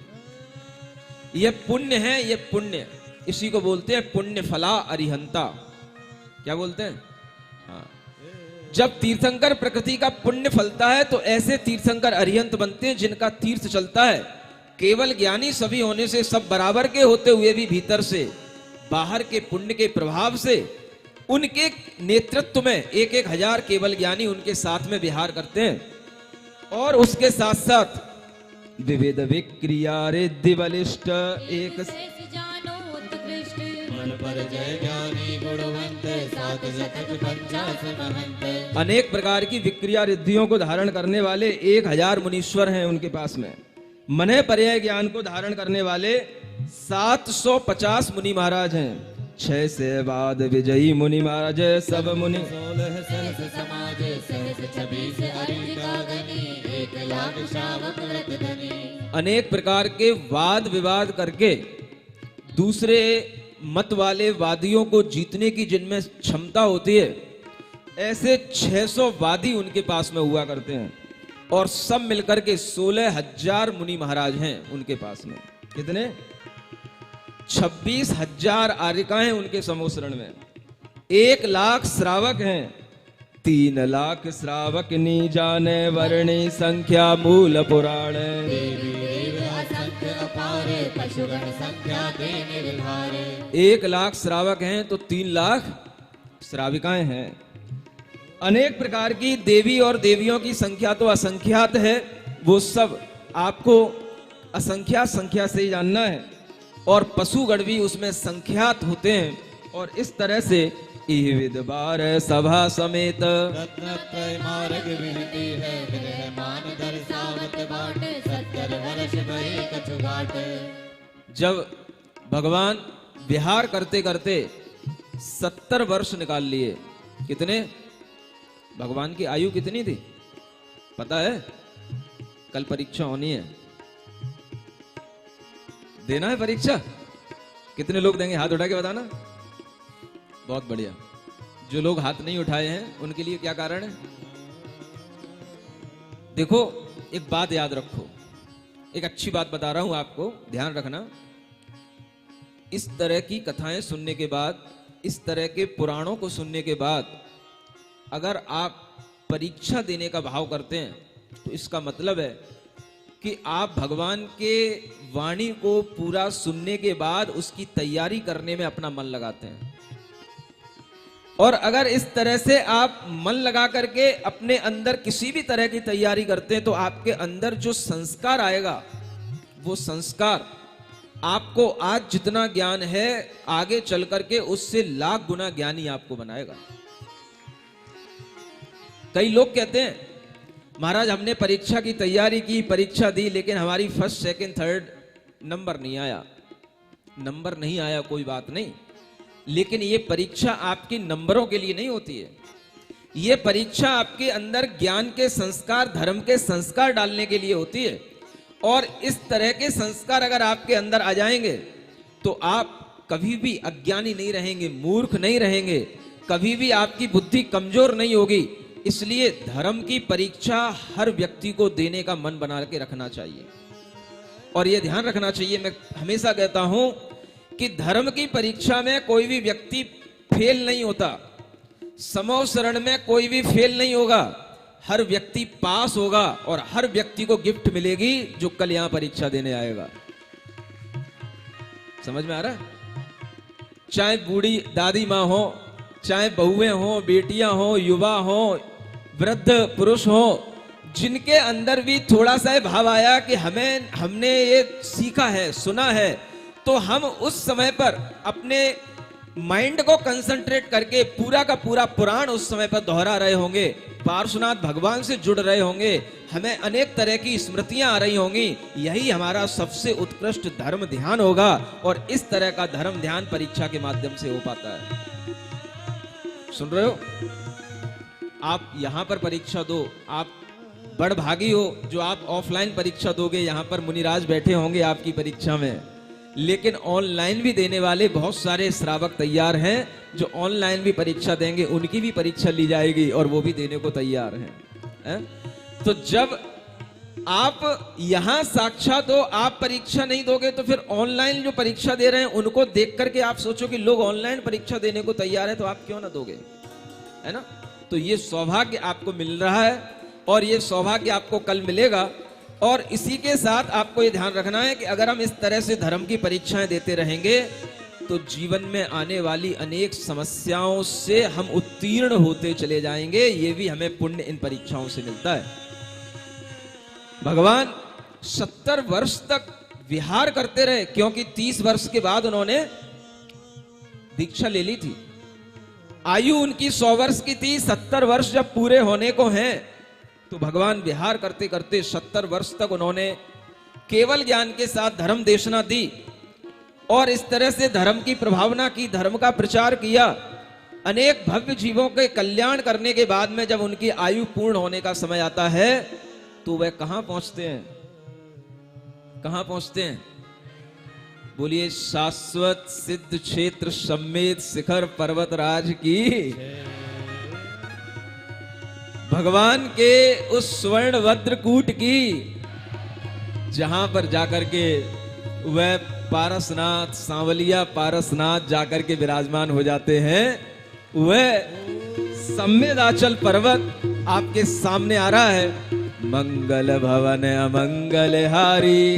यह पुण्य है, यह पुण्य, इसी को बोलते हैं पुण्य फला अरिहंता। क्या बोलते हैं? हाँ, जब तीर्थंकर प्रकृति का पुण्य फलता है तो ऐसे तीर्थंकर अरिहंत बनते हैं जिनका तीर्थ चलता है। केवल ज्ञानी सभी होने से, सब बराबर के होते हुए भी भीतर से, बाहर के पुण्य के प्रभाव से, उनके नेतृत्व में 1,000 केवल ज्ञानी उनके साथ में विहार करते हैं। और उसके साथ साथ विविध विक्रिया रिद्धि बलिष्ठ एक शेष जानो उत्कृष्ट, मन पर जय ज्ञानी गुणवंत, 7 शतक 50 महंत। अनेक प्रकार की विक्रिया रिद्धियों को धारण करने वाले 1,000 मुनीश्वर हैं उनके पास में। मने पर्याय ज्ञान को धारण करने वाले 750 मुनि महाराज हैं। 6 से बाद विजयी मुनि महाराज सब मुनि, 16 सहस समाज, सहस 26 अरिका गनी, 1,00,000 श्रावक व्रत धनी। अनेक प्रकार के वाद विवाद करके दूसरे मत वाले वादियों को जीतने की जिनमें क्षमता होती है, ऐसे 600 वादी उनके पास में हुआ करते हैं। और सब मिलकर के 16,000 मुनि महाराज हैं उनके पास में। कितने? 26,000 आर्यिकाएं उनके समोसरण में, 1,00,000 श्रावक हैं। 3,00,000 श्रावक नी जाने वर्णी संख्या मूल पुराण। देवी देव असंख्य अपार, पशुगण संख्या के निर्धार। 1,00,000 श्रावक हैं तो 3,00,000 श्राविकाएं हैं। अनेक प्रकार की देवी और देवियों की संख्या तो असंख्यात है, वो सब आपको असंख्यात संख्या से ही जानना है। और पशुगण भी उसमें संख्यात होते हैं। और इस तरह से विदबार सभा समेत रत्नत्रय मार्ग विनती है, विरहमान दर्शावत बाट, 70 वर्ष भये कछु घाट। जब भगवान विहार करते करते 70 वर्ष निकाल लिए। कितने? भगवान की आयु कितनी थी पता है? कल परीक्षा होनी है, देना है परीक्षा। कितने लोग देंगे? हाथ उठा के बताना। बहुत बढ़िया। जो लोग हाथ नहीं उठाए हैं उनके लिए क्या कारण है? देखो, एक बात याद रखो, एक अच्छी बात बता रहा हूं आपको, ध्यान रखना। इस तरह की कथाएं सुनने के बाद, इस तरह के पुराणों को सुनने के बाद अगर आप परीक्षा देने का भाव करते हैं तो इसका मतलब है कि आप भगवान के वाणी को पूरा सुनने के बाद उसकी तैयारी करने में अपना मन लगाते हैं। और अगर इस तरह से आप मन लगा करके अपने अंदर किसी भी तरह की तैयारी करते हैं तो आपके अंदर जो संस्कार आएगा, वो संस्कार आपको आज जितना ज्ञान है आगे चल करके उससे लाख गुना ज्ञानी आपको बनाएगा। कई लोग कहते हैं महाराज हमने परीक्षा की तैयारी की, परीक्षा दी, लेकिन हमारी फर्स्ट सेकंड थर्ड नंबर नहीं आया। नंबर नहीं आया कोई बात नहीं, लेकिन ये परीक्षा आपके नंबरों के लिए नहीं होती है। ये परीक्षा आपके अंदर ज्ञान के संस्कार, धर्म के संस्कार डालने के लिए होती है। और इस तरह के संस्कार अगर आपके अंदर आ जाएंगे तो आप कभी भी अज्ञानी नहीं रहेंगे, मूर्ख नहीं रहेंगे, कभी भी आपकी बुद्धि कमजोर नहीं होगी। इसलिए धर्म की परीक्षा हर व्यक्ति को देने का मन बना के रखना चाहिए। और यह ध्यान रखना चाहिए, मैं हमेशा कहता हूं कि धर्म की परीक्षा में कोई भी व्यक्ति फेल नहीं होता, समो शरण में कोई भी फेल नहीं होगा, हर व्यक्ति पास होगा और हर व्यक्ति को गिफ्ट मिलेगी जो कल यहां परीक्षा देने आएगा। समझ में आ रहा है? चाहे बूढ़ी दादी मां हो, चाहे बहुएं हो, बेटियां हो, युवा हो, वृद्ध पुरुष हो, जिनके अंदर भी थोड़ा सा भाव आया कि हमने ये सीखा है, सुना है, तो हम उस समय पर अपने माइंड को कंसंट्रेट करके पूरा का पूरा पुराण उस समय पर दोहरा रहे होंगे, पार्श्वनाथ भगवान से जुड़ रहे होंगे, हमें अनेक तरह की स्मृतियां आ रही होंगी। यही हमारा सबसे उत्कृष्ट धर्म ध्यान होगा और इस तरह का धर्म ध्यान परीक्षा के माध्यम से हो पाता है। सुन रहे हो? आप यहां पर परीक्षा दो, आप बड़ भागी हो जो आप ऑफलाइन परीक्षा दोगे, यहां पर मुनिराज बैठे होंगे आपकी परीक्षा में, लेकिन ऑनलाइन भी देने वाले बहुत सारे श्रावक तैयार हैं जो ऑनलाइन भी परीक्षा देंगे, उनकी भी परीक्षा ली जाएगी और वो भी देने को तैयार हैं। तो जब आप यहां साक्षात हो, आप परीक्षा नहीं दोगे तो फिर ऑनलाइन जो परीक्षा दे रहे हैं उनको देख करके आप सोचो कि लोग ऑनलाइन परीक्षा देने को तैयार है, तो आप क्यों ना दोगे, है ना? तो ये सौभाग्य आपको मिल रहा है और ये सौभाग्य आपको कल मिलेगा। और इसी के साथ आपको ये ध्यान रखना है कि अगर हम इस तरह से धर्म की परीक्षाएं देते रहेंगे तो जीवन में आने वाली अनेक समस्याओं से हम उत्तीर्ण होते चले जाएंगे। ये भी हमें पुण्य इन परीक्षाओं से मिलता है। भगवान 70 वर्ष तक विहार करते रहे, क्योंकि 30 वर्ष के बाद उन्होंने दीक्षा ले ली थी। आयु उनकी 100 वर्ष की थी। 70 वर्ष जब पूरे होने को हैं तो भगवान विहार करते करते 70 वर्ष तक उन्होंने केवल ज्ञान के साथ धर्म देशना दी और इस तरह से धर्म की प्रभावना की, धर्म का प्रचार किया। अनेक भव्य जीवों के कल्याण करने के बाद में जब उनकी आयु पूर्ण होने का समय आता है तो वह कहां पहुंचते हैं? कहां पहुंचते हैं? बोलिए शाश्वत सिद्ध क्षेत्र सम्मेत शिखर पर्वतराज की। भगवान के उस स्वर्ण वज्रकूट की, जहां पर जाकर के वह पारसनाथ, सांवलिया पारसनाथ जाकर के विराजमान हो जाते हैं। वह सम्मेदाचल पर्वत आपके सामने आ रहा है। मंगल भवन अमंगल हारी,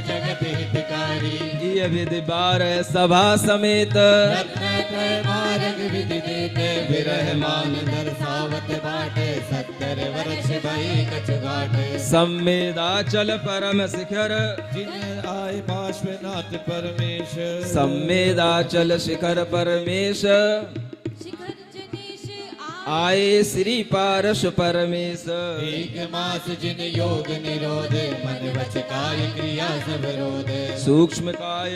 जगत हितकारी, ये विधि बार सभा समेत, मार्ग विधि देते, विरहमान दर्शावत बाटे, 70 वर्ष भई कछु घाटे। सम्मेदाचल परम शिखर, जिन आए पार्श्वनाथ परमेश, सम्मेदाचल शिखर परमेश, शिखर जनेश आए श्री पारस परमेश। एक मास जिन योग निरोध, मन वच काय क्रिया सब रोध। सूक्ष्म काय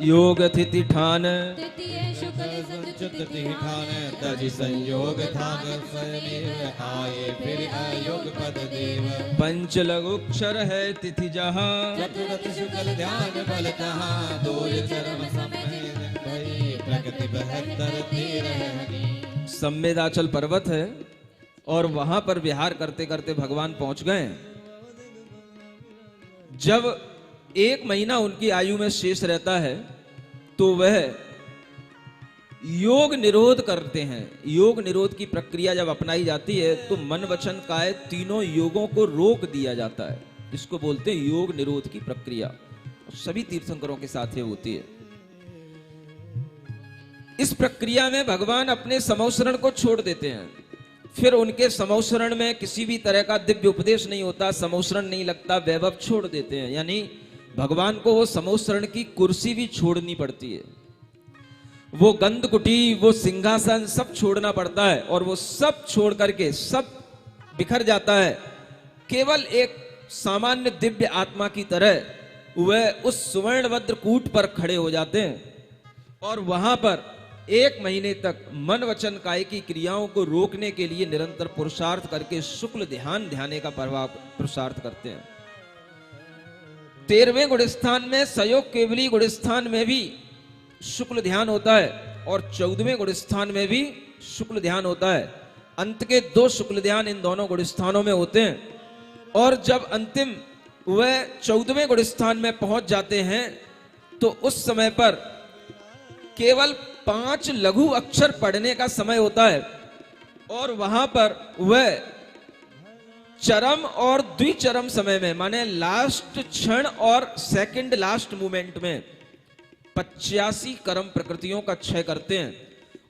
योग तिथि ठान, तृतीय शुक्ल संचित सतत तिठान, तजि संयोग थान स्वयमेव आए, फिर अयोग पद देव। पंच लघुक्षर है तिथि जहाँ, चतुरथ शुक्ल ध्यान बल तहाँ, दो चरम समय भई प्रकृति बहत्तर तेरह हरि। संवेदाचल पर्वत है और वहां पर विहार करते करते भगवान पहुंच गए। जब 1 महीना उनकी आयु में शेष रहता है तो वह योग निरोध करते हैं। योग निरोध की प्रक्रिया जब अपनाई जाती है तो मन वचन काया तीनों योगों को रोक दिया जाता है। इसको बोलते हैं योग निरोध की प्रक्रिया। सभी तीर्थंकरों के साथ ये होती है। इस प्रक्रिया में भगवान अपने समौसरण को छोड़ देते हैं। फिर उनके समौसरण में किसी भी तरह का दिव्य उपदेश नहीं होता, समौसरण नहीं लगता, वैभव छोड़ देते हैं। यानी भगवान को वो समौसरण की कुर्सी भी छोड़नी पड़ती है, वो गंधकुटी, वो सिंहासन सब छोड़ना पड़ता है और वो सब छोड़ करके सब बिखर जाता है। केवल एक सामान्य दिव्य आत्मा की तरह वह उस सुवर्णवज्र कूट पर खड़े हो जाते हैं और वहां पर 1 महीने तक मन वचन काय की क्रियाओं को रोकने के लिए निरंतर पुरुषार्थ करके शुक्ल ध्यान ध्याने का पुरुषार्थ करते हैं। 13वें गुणस्थान में सयोग केवली गुणस्थान में भी शुक्ल ध्यान होता है और 14वें गुणस्थान में भी शुक्ल ध्यान होता है। अंत के 2 शुक्ल ध्यान इन दोनों गुणस्थानों में होते हैं। और जब अंतिम वह 14वें गुणस्थान में पहुंच जाते हैं तो उस समय पर केवल 5 लघु अक्षर पढ़ने का समय होता है और वहां पर वह चरम और द्विचरम समय में, माने लास्ट क्षण और सेकंड लास्ट मोमेंट में 85 कर्म प्रकृतियों का क्षय करते हैं।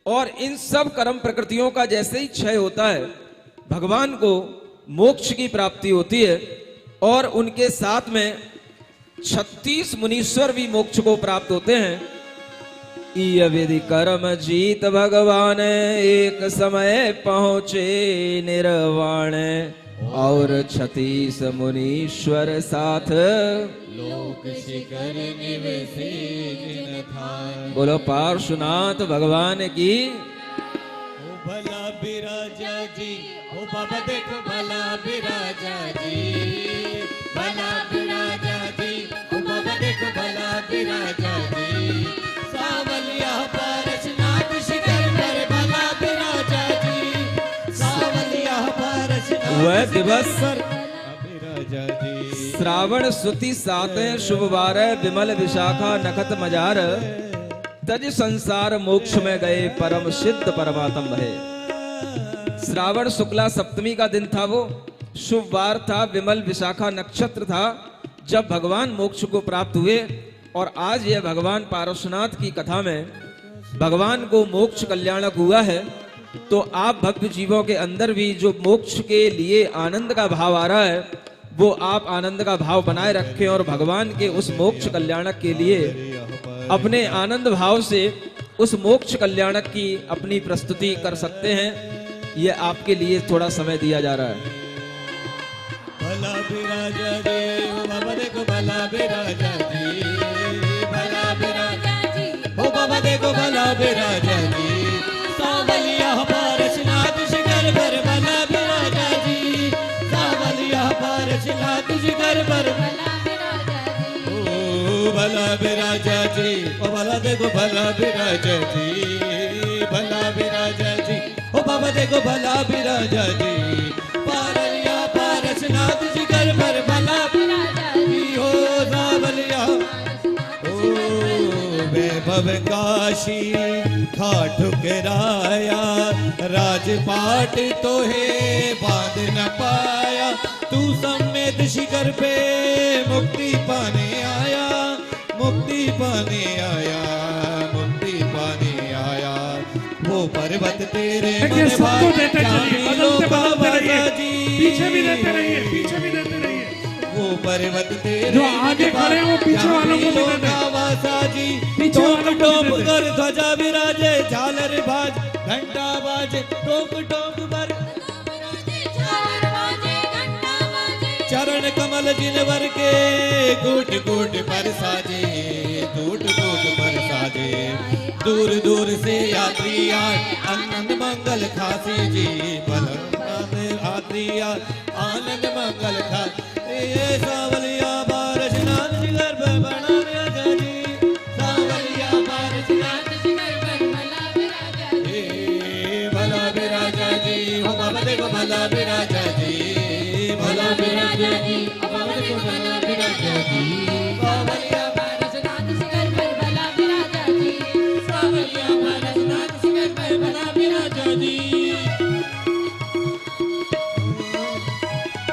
और इन सब कर्म प्रकृतियों का जैसे ही क्षय होता है भगवान को मोक्ष की प्राप्ति होती है और उनके साथ में 36 मुनीश्वर भी मोक्ष को प्राप्त होते हैं। ये विधि कर्म जीत भगवान एक समय पहुंचे निर्वाण और 36 मुनीश्वर साथ लोक शिखर निवसे जिन थान। बोलो पार्श्वनाथ भगवान की। ओ भला बिराजा जी, ओ बाबा देखो भला बिराजा जी, भला बिराजा जी, ओ बाबा देखो भला बिराजा जी। सावलिया पारसनाथ शिखर पर भला बिराजा जी, सावलिया पारसनाथ वह दिवस बिराजा जी। श्रावण सुति 7 शुभ वार विमल विशाखा नखत मजार तज संसार मोक्ष में गए परम सिद्ध परमात्म है। श्रावण शुक्ला सप्तमी का दिन था, वो शुभ वार था, विमल विशाखा नक्षत्र था जब भगवान मोक्ष को प्राप्त हुए। और आज यह भगवान पार्श्वनाथ की कथा में भगवान को मोक्ष कल्याणक हुआ है। तो आप भक्त जीवों के अंदर भी जो मोक्ष के लिए आनंद का भाव आ रहा है वो आप आनंद का भाव बनाए रखें और भगवान के उस मोक्ष कल्याणक के लिए अपने आनंद भाव से उस मोक्ष कल्याणक की अपनी प्रस्तुति कर सकते हैं। ये आपके लिए थोड़ा समय दिया जा रहा है। भला बिराजा जी, ओ बाबा देखो भला बिराजा जी, भला बिराजा जी ओ बाबा देखो भला बिराजा जी। सावलिया पारसनाथ शिखर पर भला बिराजा जी, सावलिया पारसनाथ शिखर पर भला बिराजा जी ओ भला बिराजा जी, ओ भला देखो भला बिराजा जी, भला बिराजा जी, ओ बाबा देखो भला बिराजा जी। पारलिया पारसनाथ शिखर पर भला बिराजा जी हो सावलिया ओ वैभव काशी खा ठुकराया, राजपाट तो है बांध न पाया। तू समेत शिखर पे मुक्ति पाने आया, मुक्ति पाने आया, मुक्ति पाने आया। वो पर्वत तेरे देखिए, मन सबको देते भाया, चलिए, मिलो बदलते बाबा रहिए, जी। पीछे भी देते रहिए, पीछे भी देते रहिए। वो पर्वत तेरे जो आगे खड़े हैं, वो पीछे वालों को भी दे दें। जी पीछे वालों को भी टोक दे दें। कर ध्वजा विराजे, झालर बाज घंटा बाजे, टोक टोक पर चार बाजे घंटा बाजे चरण कमल जिनवर के कूट कूट पर साजे, कूट कूट पर साजे। दूर दूर से यात्री आए, आनंद मंगल खासी जी, आनंद मंगल खा। ये सावलिया पारसनाथ शिखर पर बना बिराजा जी, सावलिया पारसनाथ शिखर पर राजा जी बावलिया पारसनाथ शिखर पर भला विराजा जी बावलिया पारसनाथ शिखर पर भला विराजा जी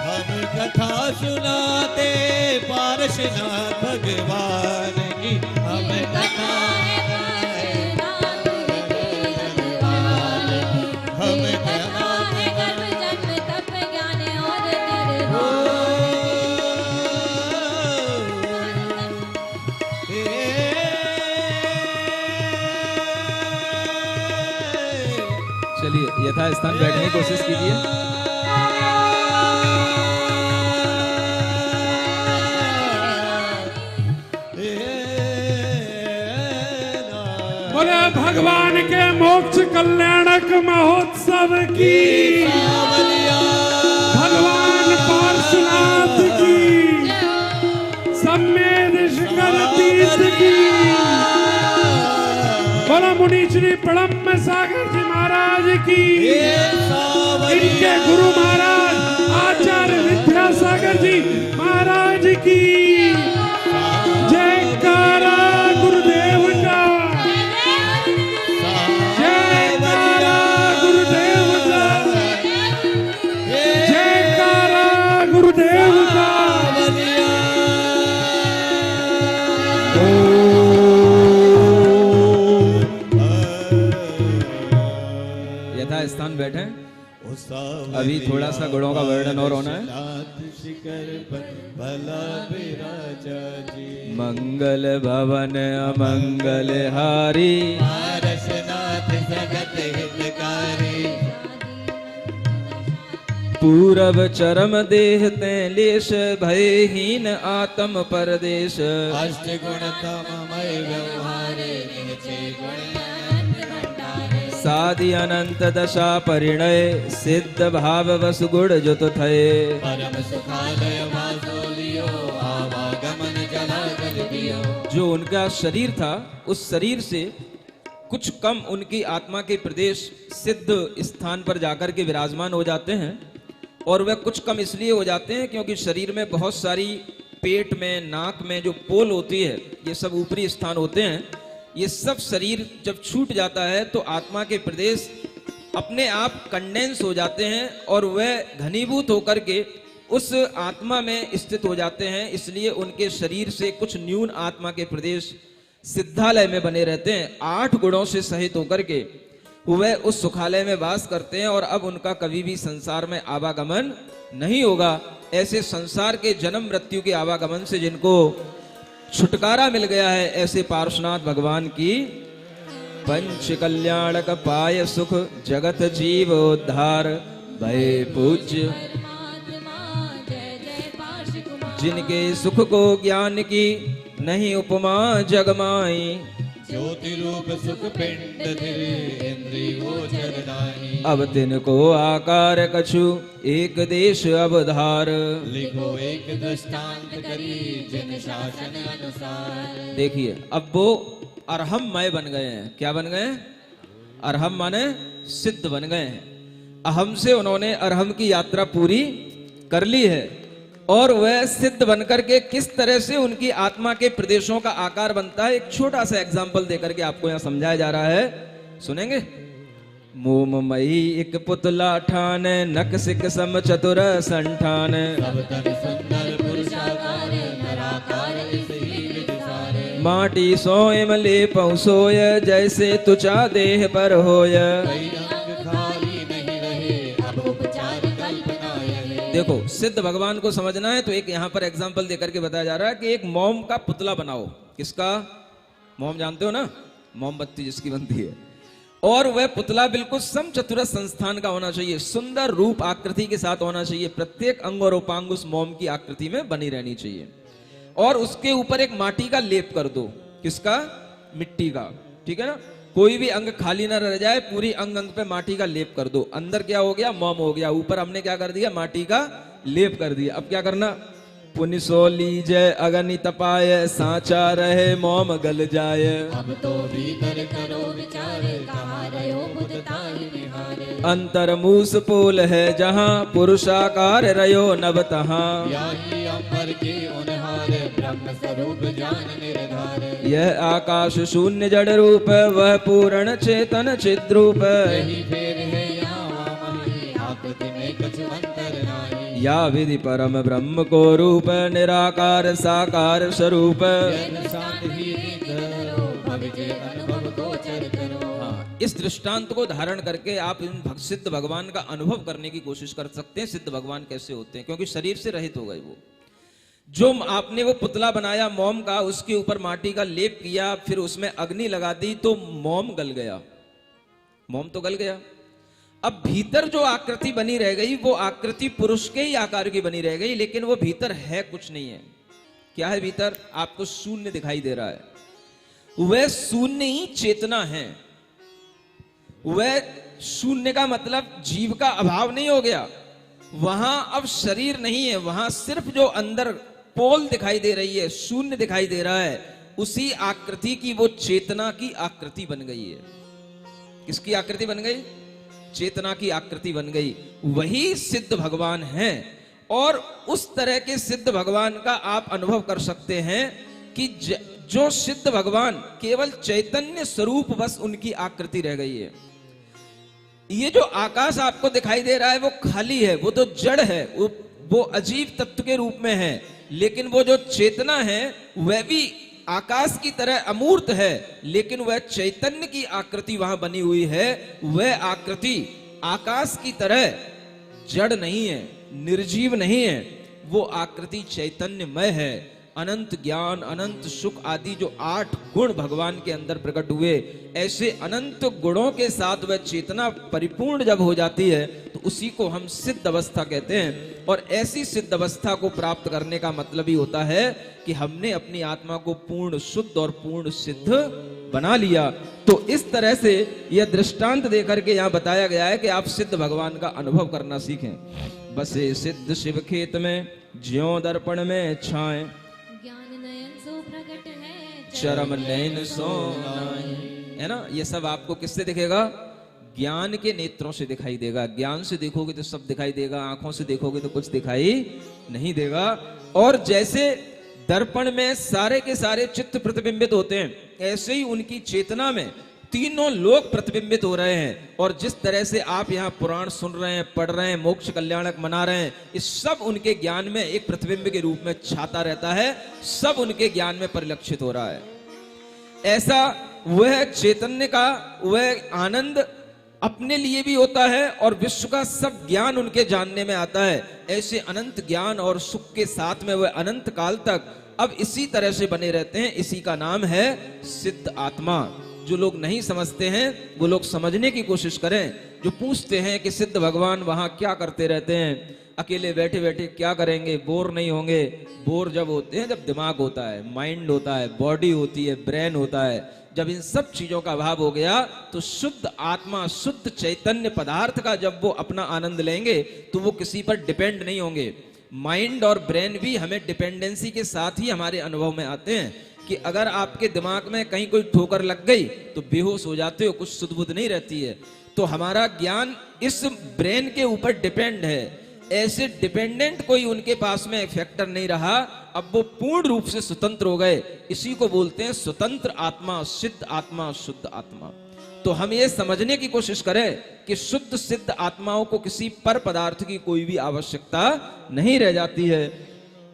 हम कथा सुनाते पारसनाथ भगवान की हम कथा हम कथा चलिए यथा स्थान बैठने की कोशिश कीजिए। बोले भगवान के मोक्ष कल्याणक महोत्सव की, भगवान पार्श्वनाथ की, सम्मेद शिखर तीर्थ की, बोला मुनि श्री प्रणम्य सागर जी महाराज की, इनके गुरु महाराज आचार्य विद्यासागर जी महाराज की जयकारा गुरुदेव का, जयकारा गुरुदेव का, जयकारा गुरुदेव का। यथा स्थान बैठे। अभी थोड़ा सा गुणों का वर्णन और होना है। शिखर पर भला विराजा जी मंगल भवन अमंगल हारी, पारसनाथ जगत हितकारी पूरब चरम देहते लेश भयहीन आत्म परदेश, अष्ट गुण तममय व्यवहारे निचे गुण सादि अनंत दशा परिणय, सिद्ध भाव वस गुण जुत थये, परम सुखालय वासोलियो आवागमन जलागल दियो। जो उनका शरीर था उस शरीर से कुछ कम उनकी आत्मा के प्रदेश सिद्ध स्थान पर जाकर के विराजमान हो जाते हैं। और वह कुछ कम इसलिए हो जाते हैं क्योंकि शरीर में बहुत सारी पेट में, नाक में जो पोल होती है, ये सब ऊपरी स्थान होते हैं। ये सब शरीर जब छूट जाता है तो आत्मा के प्रदेश अपने आप कंडेंस हो जाते हैं और वह घनीभूत होकर के उस आत्मा में स्थित हो जाते हैं। इसलिए उनके शरीर से कुछ न्यून आत्मा के प्रदेश सिद्धालय में बने रहते हैं। 8 गुणों से सहित होकर के वह उस सुखालय में वास करते हैं और अब उनका कभी भी संसार में आवागमन नहीं होगा। ऐसे संसार के जन्म मृत्यु के आवागमन से जिनको छुटकारा मिल गया है, ऐसे पार्श्वनाथ भगवान की पंच कल्याणक पाय सुख जगत जीव उद्धार भय पूज्य, जिनके सुख को ज्ञान की नहीं उपमा जगमाई, ज्योति रूप सुख पिंड धीरे इंद्रिय गोचर नाहि। अब तिनको आकार कछु एक देश अवधार, लिखो एक दृष्टांत करी जिन शासन अनुसार। देखिए अब वो अरहममय बन गए हैं। क्या बन गए हैं? अरहम माने सिद्ध बन गए हैं। अहम से उन्होंने अरहम की यात्रा पूरी कर ली है और वह सिद्ध बनकर के किस तरह से उनकी आत्मा के प्रदेशों का आकार बनता है, एक छोटा सा एग्जाम्पल देकर के आपको यहाँ समझाया जा रहा है। सुनेंगे? मोममयी एक पुतला ठान, नक सिक सम चतुर संठान, सब तन सुंदर पुरुषाकार नराकार इस ही विचारे। माटी सोयम ले पहुँसोय, जैसे तुचा देह पर होय। कई अंग खाली नहीं रहे, अब उपचार कल्पना यहे। देखो सिद्ध भगवान को समझना है तो एक यहाँ पर एग्जाम्पल देकर के बताया जा रहा है कि एक मोम का पुतला बनाओ। किसका? मोम जानते हो ना, मोमबत्ती जिसकी बनती है। और वह पुतला बिल्कुल समचतुरस संस्थान का होना चाहिए, सुंदर रूप आकृति के साथ होना चाहिए। प्रत्येक अंग और उपांग उस मोम की आकृति में बनी रहनी चाहिए। और उसके ऊपर एक माटी का लेप कर दो। किसका? मिट्टी का। ठीक है ना? कोई भी अंग खाली ना रह जाए, पूरी अंग अंग पे माटी का लेप कर दो। अंदर क्या हो गया? मोम हो गया। ऊपर हमने क्या कर दिया? माटी का लेप कर दिया। अब क्या करना? पुण्य सो लीजय अगनि तपाय, सांचा रहे मोम गल जाय। अब तो भीतर करो विचार, कहाँ रहो बुद्धता ही निहारे। अंतर मूस पोल है जहाँ, पुरुषाकार रयो नव तहाँ। याही अंबर के उनहारे, ब्रह्म स्वरूप जान निर्धार। यह आकाश शून्य जड़ रूप, वह पूर्ण चेतन चिद्रूप। यही फेर है यहाँ मही, आकृति में कछु अंतर नाही। या विधि परम ब्रह्म को रूप, निराकार साकार स्वरूप। दृष्टांत ही करो, भविजय अनुभव गोचर करो। हाँ, इस दृष्टांत को धारण करके आप इन सिद्ध भगवान का अनुभव करने की कोशिश कर सकते हैं। सिद्ध भगवान कैसे होते हैं, क्योंकि शरीर से रहित हो गए वो। जो आपने वो पुतला बनाया मोम का, उसके ऊपर माटी का लेप किया, फिर उसमें अग्नि लगा दी तो मोम गल गया, मोम तो गल गया। अब भीतर जो आकृति बनी रह गई, वो आकृति पुरुष के ही आकार की बनी रह गई, लेकिन वो भीतर है कुछ नहीं है। क्या है भीतर? आपको शून्य दिखाई दे रहा है। वह शून्य ही चेतना है। वह शून्य का मतलब जीव का अभाव नहीं हो गया। वहां अब शरीर नहीं है, वहां सिर्फ जो अंदर पोल दिखाई दे रही है, शून्य दिखाई दे रहा है, उसी आकृति की वो चेतना की आकृति बन गई है। किसकी आकृति बन गई? चेतना की आकृति बन गई। वही सिद्ध भगवान है। और उस तरह के सिद्ध भगवान का आप अनुभव कर सकते हैं कि जो सिद्ध भगवान केवल चैतन्य स्वरूप, बस उनकी आकृति रह गई है। ये जो आकाश आपको दिखाई दे रहा है वो खाली है, वो तो जड़ है, वो अजीब तत्व के रूप में है। लेकिन वो जो चेतना है वह भी आकाश की तरह अमूर्त है, लेकिन वह चैतन्य की आकृति वहां बनी हुई है। वह आकृति आकाश की तरह जड़ नहीं है, निर्जीव नहीं है। वो आकृति चैतन्यमय है। अनंत ज्ञान, अनंत सुख आदि जो 8 गुण भगवान के अंदर प्रकट हुए, ऐसे अनंत गुणों के साथ वह चेतना परिपूर्ण जब हो जाती है तो उसी को हम सिद्ध अवस्था कहते हैं। और ऐसी सिद्ध अवस्था को प्राप्त करने का मतलब ही होता है कि हमने अपनी आत्मा को पूर्ण शुद्ध और पूर्ण सिद्ध बना लिया। तो इस तरह से यह दृष्टांत देकर के यहाँ बताया गया है कि आप सिद्ध भगवान का अनुभव करना सीखें। बसे सिद्ध शिव खेत में, ज्यों दर्पण में छाएं, ज्ञान नयन सो प्रकट है, चरम नयन सो नाहीं। है ना? ये सब आपको किससे दिखेगा? ज्ञान के नेत्रों से दिखाई देगा। ज्ञान से देखोगे तो सब दिखाई देगा, आंखों से देखोगे तो कुछ दिखाई नहीं देगा। और जैसे दर्पण में सारे के सारे चित्त प्रतिबिंबित होते हैं, ऐसे ही उनकी चेतना में तीनों लोग प्रतिबिंबित हो रहे हैं। और जिस तरह से आप यहाँ पुराण सुन रहे हैं, पढ़ रहे हैं, मोक्ष कल्याणक मना रहे हैं, इस सब उनके ज्ञान में एक प्रतिबिंब के रूप में छाता रहता है, सब उनके ज्ञान में परिलक्षित हो रहा है। ऐसा वह चैतन्य का वह आनंद अपने लिए भी होता है और विश्व का सब ज्ञान उनके जानने में आता है। ऐसे अनंत ज्ञान और सुख के साथ में वह अनंत काल तक अब इसी तरह से बने रहते हैं। इसी का नाम है सिद्ध आत्मा। जो लोग नहीं समझते हैं वो लोग समझने की कोशिश करें। जो पूछते हैं कि सिद्ध भगवान वहां क्या करते रहते हैं, अकेले बैठे बैठे क्या करेंगे, बोर नहीं होंगे? बोर जब होते हैं जब दिमाग होता है, माइंड होता है, बॉडी होती है, ब्रेन होता है। जब इन सब चीजों का अभाव हो गया तो शुद्ध आत्मा, शुद्ध चैतन्य पदार्थ का जब वो अपना आनंद लेंगे तो वो किसी पर डिपेंड नहीं होंगे। माइंड और ब्रेन भी हमें डिपेंडेंसी के साथ ही हमारे अनुभव में आते हैं कि अगर आपके दिमाग में कहीं कोई ठोकर लग गई तो बेहोश हो जाते हो, कुछ सुध बुध नहीं रहती है। तो हमारा ज्ञान इस ब्रेन के ऊपर डिपेंड है। ऐसे डिपेंडेंट कोई उनके पास में फैक्टर नहीं रहा, अब वो पूर्ण रूप से स्वतंत्र हो गए। इसी को बोलते हैं स्वतंत्र आत्मा, सिद्ध आत्मा, शुद्ध आत्मा। तो हम ये समझने की कोशिश करें कि शुद्ध सिद्ध आत्माओं को किसी पर पदार्थ की कोई भी आवश्यकता नहीं रह जाती है।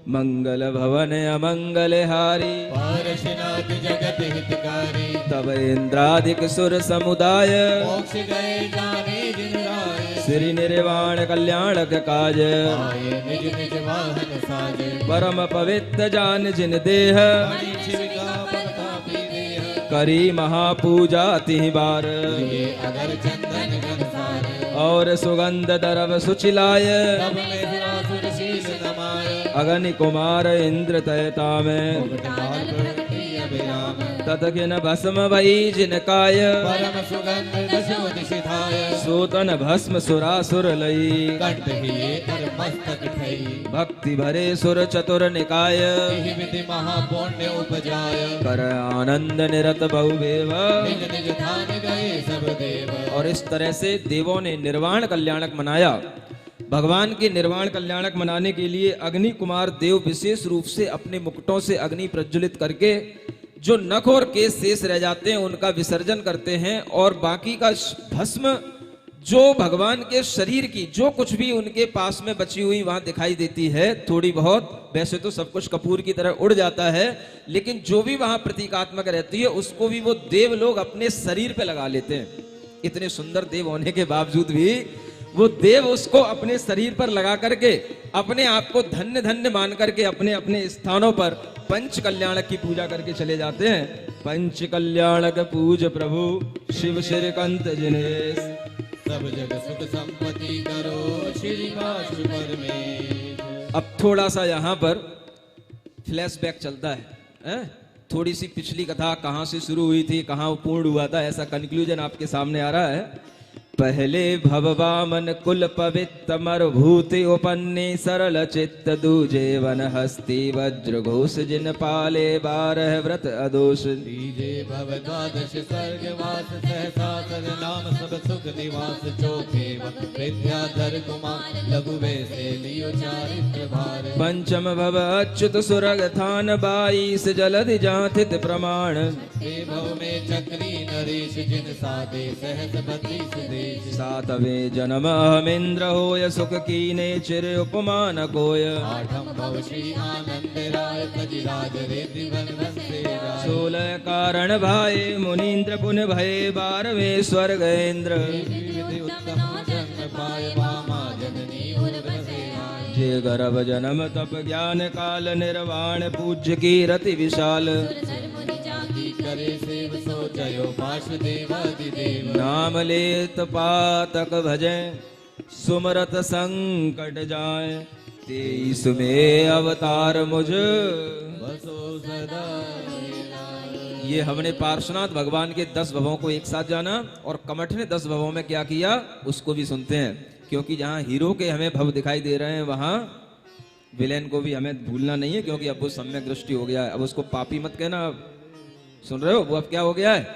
मंगल भवन अमंगल हारी, पारशनाथ जगत हितकारी, तब इंद्रादिक सुर समुदाय, मोक्ष गए जाने जिन राय, श्री निर्वाण कल्याणक काज, आए निज निज वाहन साज, परम पवित्र जान जिन देह, मणि शिविका प्रतापी देह, करी महापूजा तिहि बार, ये अगर चंदन घनसार, और सुगंध दरव सुचिलाय, तब में सुरासुर शील नमाय, अगनि कुमार इंद्र तयता में, मुकुटमाल प्रगति अभिराम, ततकिन भस्म भई जिनकाय, परम सुगंध दशो दिशिधाय, सूतन भस्म सुरासुर लई, कंठ ही कर मस्तक ठई, भक्ति भरे सुर चतुर निकाय, यही विधि महापुण्य उपजाय, कर आनंद निरत बहुवेव। निज निज धाम गए सब देव, और इस तरह से देवों ने निर्वाण कल्याणक मनाया। भगवान के निर्वाण कल्याणक मनाने के लिए अग्नि कुमार देव विशेष रूप से अपने मुकुटों से अग्नि प्रज्वलित करके जो नख और केश शेष रह जाते हैं उनका विसर्जन करते हैं, और बाकी का भस्म जो भगवान के शरीर की जो कुछ भी उनके पास में बची हुई वहां दिखाई देती है थोड़ी बहुत, वैसे तो सब कुछ कपूर की तरह उड़ जाता है, लेकिन जो भी वहां प्रतीकात्मक रहती है उसको भी वो देव लोग अपने शरीर पे लगा लेते हैं। इतने सुंदर देव होने के बावजूद भी वो देव उसको अपने शरीर पर लगा करके अपने आप को धन्य धन्य मान करके अपने अपने स्थानों पर पंच कल्याणक की पूजा करके चले जाते हैं। पंच कल्याणक पूज प्रभु शिव श्रीकांत जिनेश, सब जग सुख संपत्ति करो श्रीनिवास परमेश। अब थोड़ा सा यहाँ पर फ्लैशबैक चलता है, थोड़ी सी पिछली कथा कहाँ से शुरू हुई थी, कहाँ पूर्ण हुआ था, ऐसा कंक्लूजन आपके सामने आ रहा है। पहले भववामन कुल पवित्र मरुभूति उपन्ने सरल चित्त दूजे वन हस्ती वज्र घोष जिन पाले 12 व्रत अदोष। तीजे भव द्वादश स्वर्गवास सहसा नाम सब सुख निवास। चौथे विद्याधर कुमार लघु वैसे लियो चारित्र भार। पंचम भव अच्युत सुरग थान 22 जलधि जाथित प्रमाण। भव में चक्री नरेश जिन साधे सहस 32 देश। सातवें जन्म अहमिंद्र होय सुख कीने चिर उपमान कोय। आठम भव श्री आनंद राय कजिराज रेति वन बसे राय। 16 कारण भाई मुनीन्द्र पुन भय 12वें स्वर्गेंद्र। विधि उत्तम जन्म पाय वामा जननी उर बसे राय। जे गर्भ जन्म तप ज्ञान काल निर्वाण पूज्य की रति विशाल। करे सेव सो जयो वासुदेवादिदेव। नाम लेत पातक भजे सुमरत संकट जाए। 23 में अवतार मुझ बसो सदा लाए। ये हमने पार्श्वनाथ भगवान के 10 भवों को एक साथ जाना, और कमठ ने 10 भवों में क्या किया उसको भी सुनते हैं, क्योंकि जहां हीरो के हमें भव दिखाई दे रहे हैं वहां विलेन को भी हमें भूलना नहीं है, क्योंकि अब वो सम्यक दृष्टि हो गया है। अब उसको पापी मत कहना, सुन रहे हो, वो अब क्या हो गया है,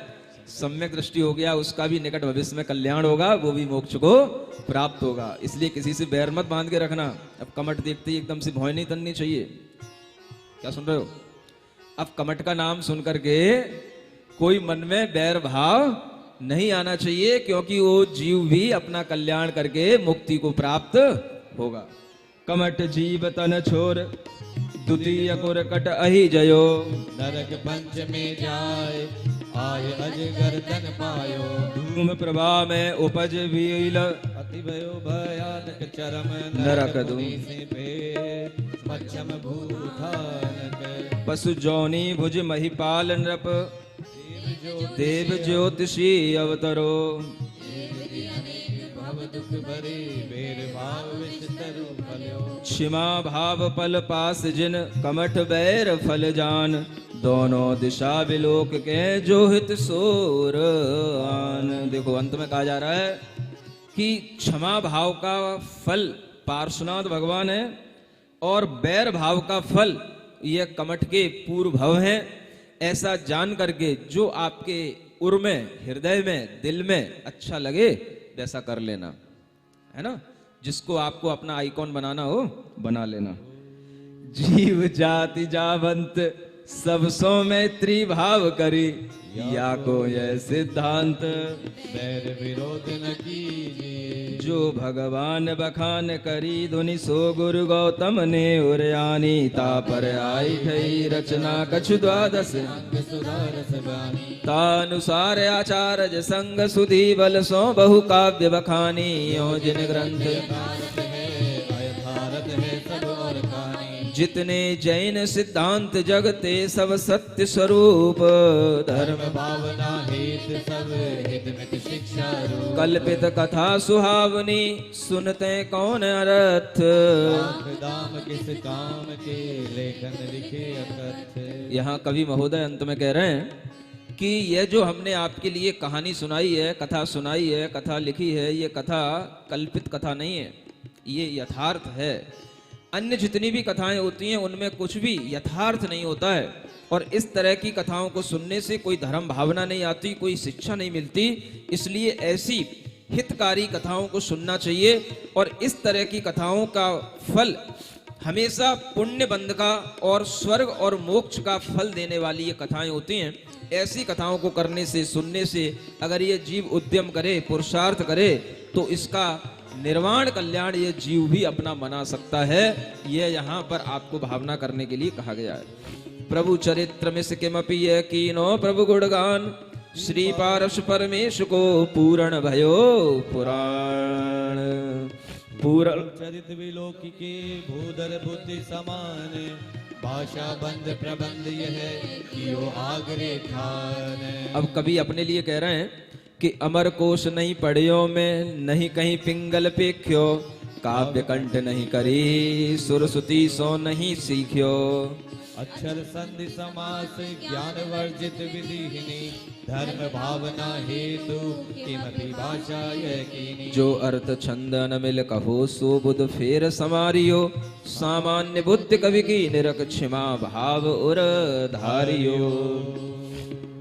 सम्यक दृष्टि हो गया, उसका भी निकट भविष्य में कल्याण होगा, वो भी मोक्ष को प्राप्त होगा। इसलिए किसी से बैर मत बांध के रखना। अब कमठ देखते ही एकदम से भौं नहीं तननी चाहिए। क्या सुन रहे हो? अब कमठ का नाम सुन करके कोई मन में बैर भाव नहीं आना चाहिए, क्योंकि वो जीव भी अपना कल्याण करके मुक्ति को प्राप्त होगा। कमठ जीव तन छोर द्वितीय कुरकट अहि जयो। नरक पंच में जाय आय अजगर तन पायो। धूम प्रभा में उपज भील अति भयो भयानक चरम। नरक धूम से भेद मच्छम भूथानक। पशु जौनी भुज महिपाल नृप देव ज्योतिषी अवतरो। दुख भरे बेर भाव विस्तरु फल्यो। क्षमा भाव पल पास जिन कमठ बैर फल जान। दोनों दिशा विलोक के जो हित सोर आन। देखो अंत में कहा जा रहा है कि क्षमा भाव का फल पार्श्वनाथ भगवान है, और बैर भाव का फल यह कमठ के पूर्व भव है। ऐसा जान करके जो आपके उर में, हृदय में, दिल में अच्छा लगे वैसा कर लेना, है ना। जिसको आपको अपना आइकॉन बनाना हो बना लेना। जीव जाति जावंत सब सो मैत्री भाव करी। या को यह सिद्धांत बैर विरोध न कीजिए। जो भगवान बखान करी धुनि सो गुरु गौतम ने उरयानी। ता पर आई थई रचना कछु 12 सुधारस बानी। तानुसार आचार्य संग सुधी बल सो बहु काव्य बखानी। यो जिन ग्रंथ भारत है अयथारत है सब और कहानी। जितने जैन सिद्धांत जगते सब सत्य स्वरूप। धर्म भावना हित सब हित मित शिक्षा रूप। कल्पित कथा सुहावनी सुनते कौन अर्थ। दाम किस काम के लेखन लिखे अकथ। यहाँ कवि महोदय अंत में कह रहे हैं कि यह जो हमने आपके लिए कहानी सुनाई है, कथा सुनाई है, कथा लिखी है, ये कथा कल्पित कथा नहीं है, ये यथार्थ है। अन्य जितनी भी कथाएं होती हैं उनमें कुछ भी यथार्थ नहीं होता है, और इस तरह की कथाओं को सुनने से कोई धर्म भावना नहीं आती, कोई शिक्षा नहीं मिलती। इसलिए ऐसी हितकारी कथाओं को सुनना चाहिए। और इस तरह की कथाओं का फल हमेशा पुण्य बंध का और स्वर्ग और मोक्ष का फल देने वाली ये कथाएं होती हैं। ऐसी कथाओं को करने से, सुनने से अगर ये जीव उद्यम करे, पुरुषार्थ करे, तो इसका निर्वाण कल्याण ये जीव भी अपना मना सकता है। यह यहाँ पर आपको भावना करने के लिए कहा गया है। प्रभु चरित्र में से किमपि ये कीनो प्रभु गुणगान, श्री पारस परमेश को पूर्ण भयो पुराण। पूर्ण चरित विलोकिके भूधर बुद्धि समान, भाषा बंद प्रबंध यह कियो आगरे ठान। अब कवि अपने लिए कह रहे हैं कि अमर कोश नहीं पढ़ियो में, नहीं कहीं पिंगल पेख्यो, काव्य कंठ नहीं करी, सुरसुति सो नहीं सीख्यो। अक्षर संधि समास ज्ञान वर्जित विधिहीनी, धर्म भावना हेतु किमपि भाषा यह कीनी। जो अर्थ छंद न मिल कहो सो बुध फेर समारियो, सामान्य बुद्धि कवि की निरख क्षमा भाव उर धारियो।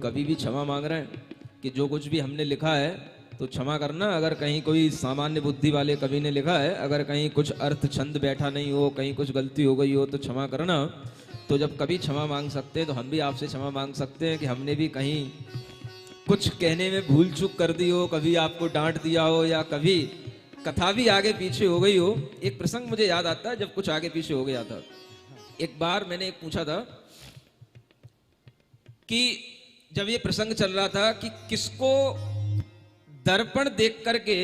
कवि भी क्षमा मांग रहे हैं कि जो कुछ भी हमने लिखा है तो क्षमा करना। अगर कहीं कोई सामान्य बुद्धि वाले कवि ने लिखा है, अगर कहीं कुछ अर्थ छंद बैठा नहीं हो, कहीं कुछ गलती हो गई हो तो क्षमा करना। तो जब कभी क्षमा मांग सकते हैं तो हम भी आपसे क्षमा मांग सकते हैं कि हमने भी कहीं कुछ कहने में भूल चूक कर दी हो, कभी आपको डांट दिया हो, या कभी कथा भी आगे पीछे हो गई हो। एक प्रसंग मुझे याद आता है जब कुछ आगे पीछे हो गया था। एक बार मैंने पूछा था कि जब ये प्रसंग चल रहा था कि किसको दर्पण देख करके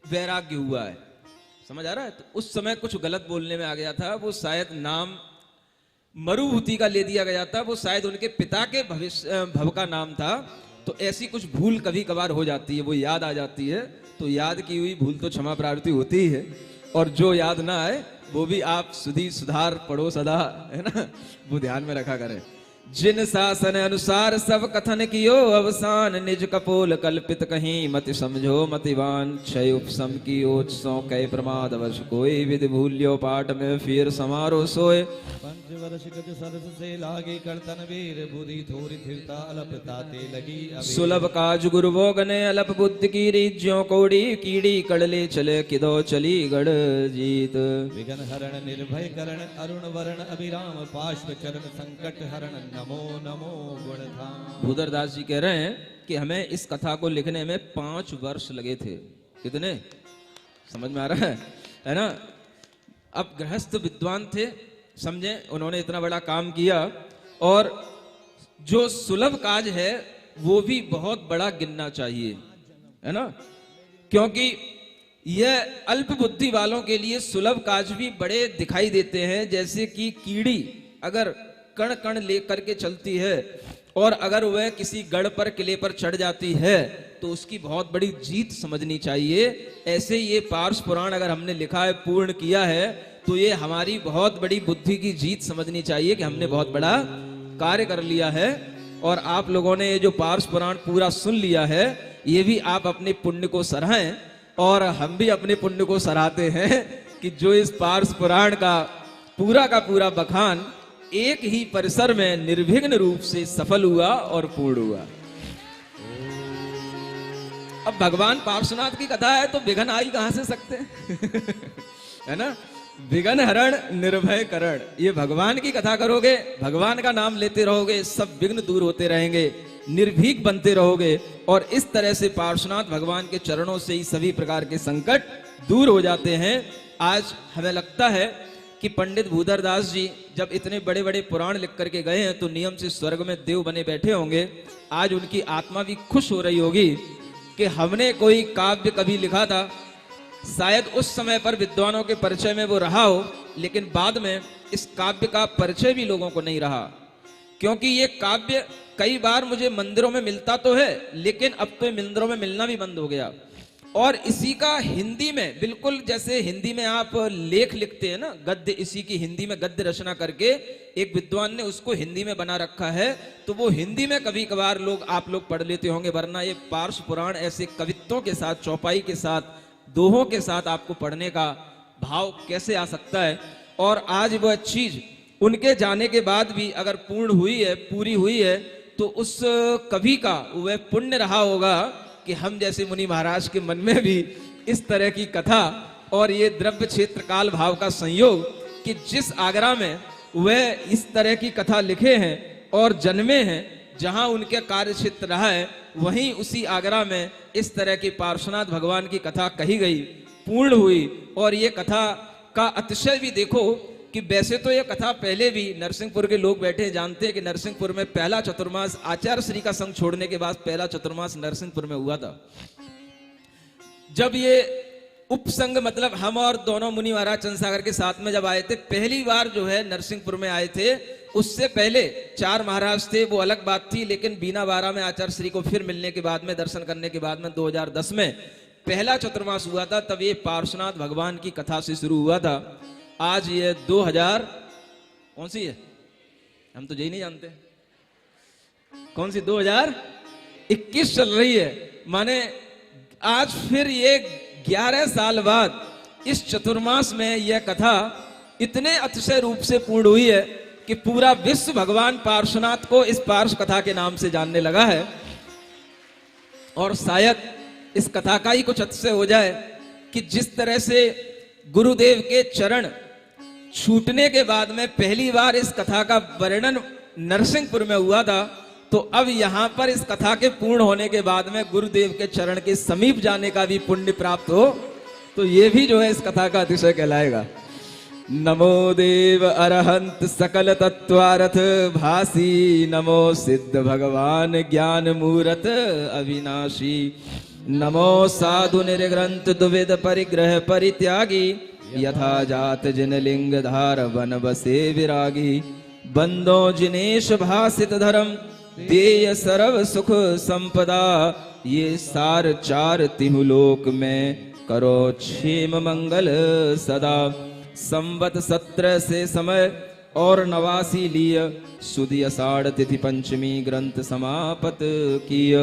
वैराग्य हुआ है, समझ आ रहा है? तो उस समय कुछ गलत बोलने में आ गया था। वो शायद नाम मरुभूति का ले दिया गया था, वो शायद उनके पिता के भव का नाम था। तो ऐसी कुछ भूल कभी कभार हो जाती है, वो याद आ जाती है। तो याद की हुई भूल तो क्षमा प्रार्थी होती ही है, और जो याद ना आए वो भी आप सुधी सुधार पढ़ो सदा, है ना, वो ध्यान में रखा करें। जिन शासन अनुसार सब कथन कियो अवसान, निज कपोल कल्पित कहीं मति समझो मतिवान। क्षय उपसम की ओच सौ कै प्रमाद वश, कोई विधि भूल्यो पाठ में फिर समारोह सोए। पंचवर्ष गज सरस से लागे करतन वीर, बुद्धि थोड़ी थिरता अलपता ते लगी अबीर। सुलभ काज गुरु भोगने अलप बुद्धि की रीत, ज्यों कौड़ी कीड़ी कड़ले चले किदो चली गढ़ जीत। विघ्न हरण निर्भय करण अरुण वरण अभिराम, पार्श्व चरण संकट हरण नमो नमो गुणधाम। भूधरदास जी कह रहे हैं कि हमें इस कथा को लिखने में 5 वर्ष लगे थे। कितने? समझ में आ रहा है ना? अब गृहस्थ विद्वान थे, समझे, उन्होंने इतना बड़ा काम किया, और जो सुलभ काज है वो भी बहुत बड़ा गिनना चाहिए, है ना, क्योंकि यह अल्प बुद्धि वालों के लिए सुलभ काज भी बड़े दिखाई देते हैं। जैसे कि कीड़ी अगर कण कण लेकर के चलती है, और अगर वह किसी गढ़ पर, किले पर चढ़ जाती है तो उसकी बहुत बड़ी जीत समझनी चाहिए। ऐसे ये पार्श पुराण अगर हमने लिखा है, पूर्ण किया है, तो ये हमारी बहुत बड़ी बुद्धि की जीत समझनी चाहिए कि हमने बहुत बड़ा कार्य कर लिया है। और आप लोगों ने ये जो पार्श पुराण पूरा सुन लिया है, ये भी आप अपने पुण्य को सराहें, और हम भी अपने पुण्य को सराहते हैं कि जो इस पार्श पुराण का पूरा बखान एक ही परिसर में निर्विघ्न रूप से सफल हुआ और पूर्ण हुआ। अब भगवान पार्श्वनाथ की कथा है तो विघ्न आ ही कहां से सकते हैं है ना? विघ्न हरण निर्भय करण, ये भगवान की कथा करोगे, भगवान का नाम लेते रहोगे, सब विघ्न दूर होते रहेंगे, निर्भीक बनते रहोगे, और इस तरह से पार्श्वनाथ भगवान के चरणों से ही सभी प्रकार के संकट दूर हो जाते हैं। आज हमें लगता है कि पंडित भूधरदास जी जब इतने बड़े बड़े पुराण लिख करके गए हैं तो नियम से स्वर्ग में देव बने बैठे होंगे। आज उनकी आत्मा भी खुश हो रही होगी कि हमने कोई काव्य कभी लिखा था, शायद उस समय पर विद्वानों के परिचय में वो रहा हो, लेकिन बाद में इस काव्य का परिचय भी लोगों को नहीं रहा, क्योंकि ये काव्य कई बार मुझे मंदिरों में मिलता तो है, लेकिन अब तो मंदिरों में मिलना भी बंद हो गया। और इसी का हिंदी में, बिल्कुल जैसे हिंदी में आप लेख लिखते हैं ना, गद्य, इसी की हिंदी में गद्य रचना करके एक विद्वान ने उसको हिंदी में बना रखा है, तो वो हिंदी में कभी कभार आप लोग पढ़ लेते होंगे, वरना ये पार्श पुराण ऐसे कवित्वों के साथ, चौपाई के साथ, दोहों के साथ आपको पढ़ने का भाव कैसे आ सकता है। और आज वह चीज उनके जाने के बाद भी अगर पूर्ण हुई है, पूरी हुई है, तो उस कवि का वह पुण्य रहा होगा कि हम जैसे मुनि महाराज के मन में भी इस तरह की कथा और ये द्रव्य क्षेत्र काल भाव का संयोग कि जिस आगरा में वह इस तरह की कथा लिखे हैं और जन्मे हैं, जहां उनके कार्य क्षेत्र रहा है, वहीं उसी आगरा में इस तरह की पार्श्वनाथ भगवान की कथा कही गई, पूर्ण हुई। और ये कथा का अतिशय भी देखो कि वैसे तो ये कथा पहले भी नरसिंहपुर के लोग बैठे जानते हैं कि नरसिंहपुर में पहला चतुर्मास आचार्य श्री का संग छोड़ने के बाद पहला चतुर्मास नरसिंहपुर में हुआ था। जब ये उपसंग मतलब हम और दोनों मुनि महाराज चंद्रसागर के साथ में जब आए थे, पहली बार जो है नरसिंहपुर में आए थे, उससे पहले 4 महाराज थे, वो अलग बात थी। लेकिन बीना बारा में आचार्य श्री को फिर मिलने के बाद में, दर्शन करने के बाद में 2010 में पहला चतुर्मास हुआ था। तब ये पार्श्वनाथ भगवान की कथा से शुरू हुआ था। आज ये 2000 कौन सी है, हम तो यही नहीं जानते कौन सी, 2021 चल रही है। माने आज फिर ये 11 साल बाद इस चतुर्मास में यह कथा इतने अतिशय रूप से पूर्ण हुई है कि पूरा विश्व भगवान पार्श्वनाथ को इस पार्श्व कथा के नाम से जानने लगा है। और शायद इस कथा का ही कुछ अतिशय हो जाए कि जिस तरह से गुरुदेव के चरण छूटने के बाद में पहली बार इस कथा का वर्णन नरसिंहपुर में हुआ था, तो अब यहां पर इस कथा के पूर्ण होने के बाद में गुरुदेव के चरण के समीप जाने का भी पुण्य प्राप्त हो, तो ये भी जो है इस कथा का अतिशय कहलाएगा। नमो देव अरहंत सकल तत्वारथ भासी, नमो सिद्ध भगवान ज्ञान मूरत अविनाशी, नमो साधु निर्ग्रंथ दुविध परिग्रह परित्यागी, यथा जात जिन लिंग धार वन बसे विरागी, बंदो जिनेश भासित धर्म देय सर्व सुख संपदा, ये सार 4 तिहु लोक में करो क्षेम मंगल सदा। संवत 17 से समय और 89 लिय, सुदी आषाढ़ तिथि पंचमी ग्रंथ समापत किय।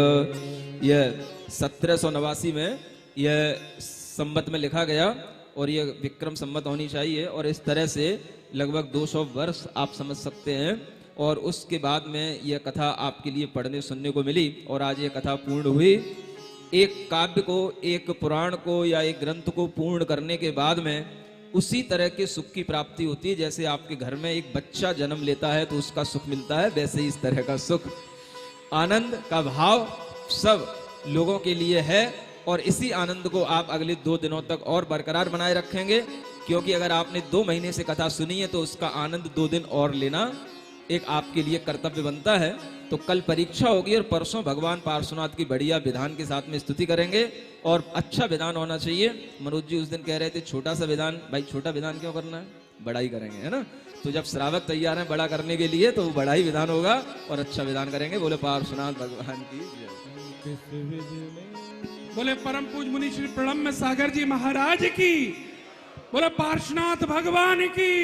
यह 1789 में यह संवत में लिखा गया और यह विक्रम संवत होनी चाहिए। और इस तरह से लगभग 200 वर्ष आप समझ सकते हैं। और उसके बाद में यह कथा आपके लिए पढ़ने सुनने को मिली और आज यह कथा पूर्ण हुई। एक काव्य को, एक पुराण को या एक ग्रंथ को पूर्ण करने के बाद में उसी तरह के सुख की प्राप्ति होती है। जैसे आपके घर में एक बच्चा जन्म लेता है तो उसका सुख मिलता है, वैसे ही इस तरह का सुख, आनंद का भाव सब लोगों के लिए है। और इसी आनंद को आप अगले 2 दिनों तक और बरकरार बनाए रखेंगे, क्योंकि अगर आपने 2 महीने से कथा सुनी है तो उसका आनंद 2 दिन और लेना एक आपके लिए कर्तव्य बनता है। तो कल परीक्षा होगी और परसों भगवान पार्श्वनाथ की बढ़िया विधान के साथ में स्तुति करेंगे और अच्छा विधान होना चाहिए। मनोज जी उस दिन कह रहे थे छोटा सा विधान, भाई छोटा विधान क्यों करना है, बड़ा ही करेंगे, है ना। तो जब श्रावक तैयार है बड़ा करने के लिए तो बड़ा ही विधान होगा और अच्छा विधान करेंगे। बोले पार्श्वनाथ भगवान की जय। बोले परम पूज मुनि श्री प्रणम्य सागर जी महाराज की, बोले पार्श्वनाथ भगवान की,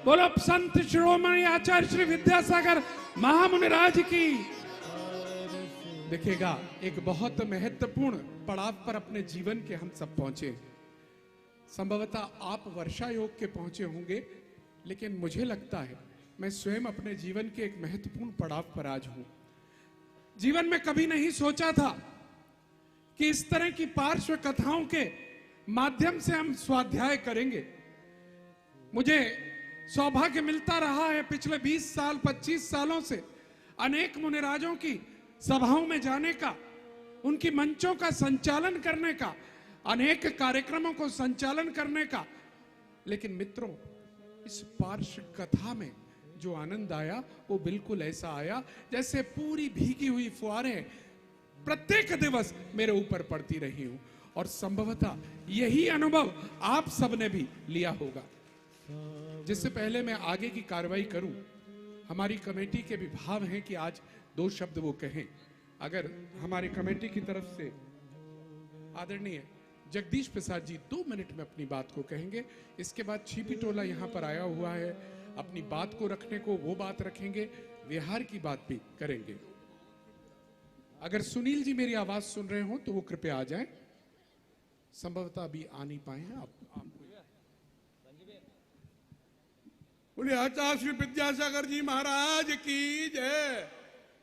बोलो संत शिरोमणि आचार्य श्री विद्यासागर महामुनिराज की। देखिएगा, एक बहुत महत्वपूर्ण पड़ाव पर अपने जीवन के हम सब पहुंचे। संभवतः आप वर्षा योग के पहुंचे होंगे, लेकिन मुझे लगता है मैं स्वयं अपने जीवन के एक महत्वपूर्ण पड़ाव पर आज हूं। जीवन में कभी नहीं सोचा था कि इस तरह की पार्श्व कथाओं के माध्यम से हम स्वाध्याय करेंगे। मुझे सौभाग्य मिलता रहा है पिछले 20 साल 25 सालों से अनेक मुनिराजों की सभाओं में जाने का, उनकी मंचों का संचालन करने का, अनेक कार्यक्रमों को संचालन करने का। लेकिन मित्रों, इस पार्श्व कथा में जो आनंद आया वो बिल्कुल ऐसा आया जैसे पूरी भीगी हुई फुहारें प्रत्येक दिवस मेरे ऊपर पड़ती रही हूं। और संभवतः यही अनुभव आप सबने भी लिया होगा। जिससे पहले मैं आगे की कार्रवाई करूं, हमारी कमेटी के भी भाव हैं कि आज 2 शब्द वो कहें। अगर हमारी कमेटी की तरफ से आदरणीय जगदीश प्रसाद जी 2 मिनट में अपनी बात को कहेंगे, इसके बाद छिपी टोला यहां पर आया हुआ है, अपनी बात को रखने को वो बात रखेंगे, विहार की बात भी करेंगे। अगर सुनील जी मेरी आवाज सुन रहे हो तो वो कृपया आ जाएं। संभवतः अभी आ नहीं पाए हैं आप। बोले आचार्य श्री विद्यासागर जी महाराज की जय।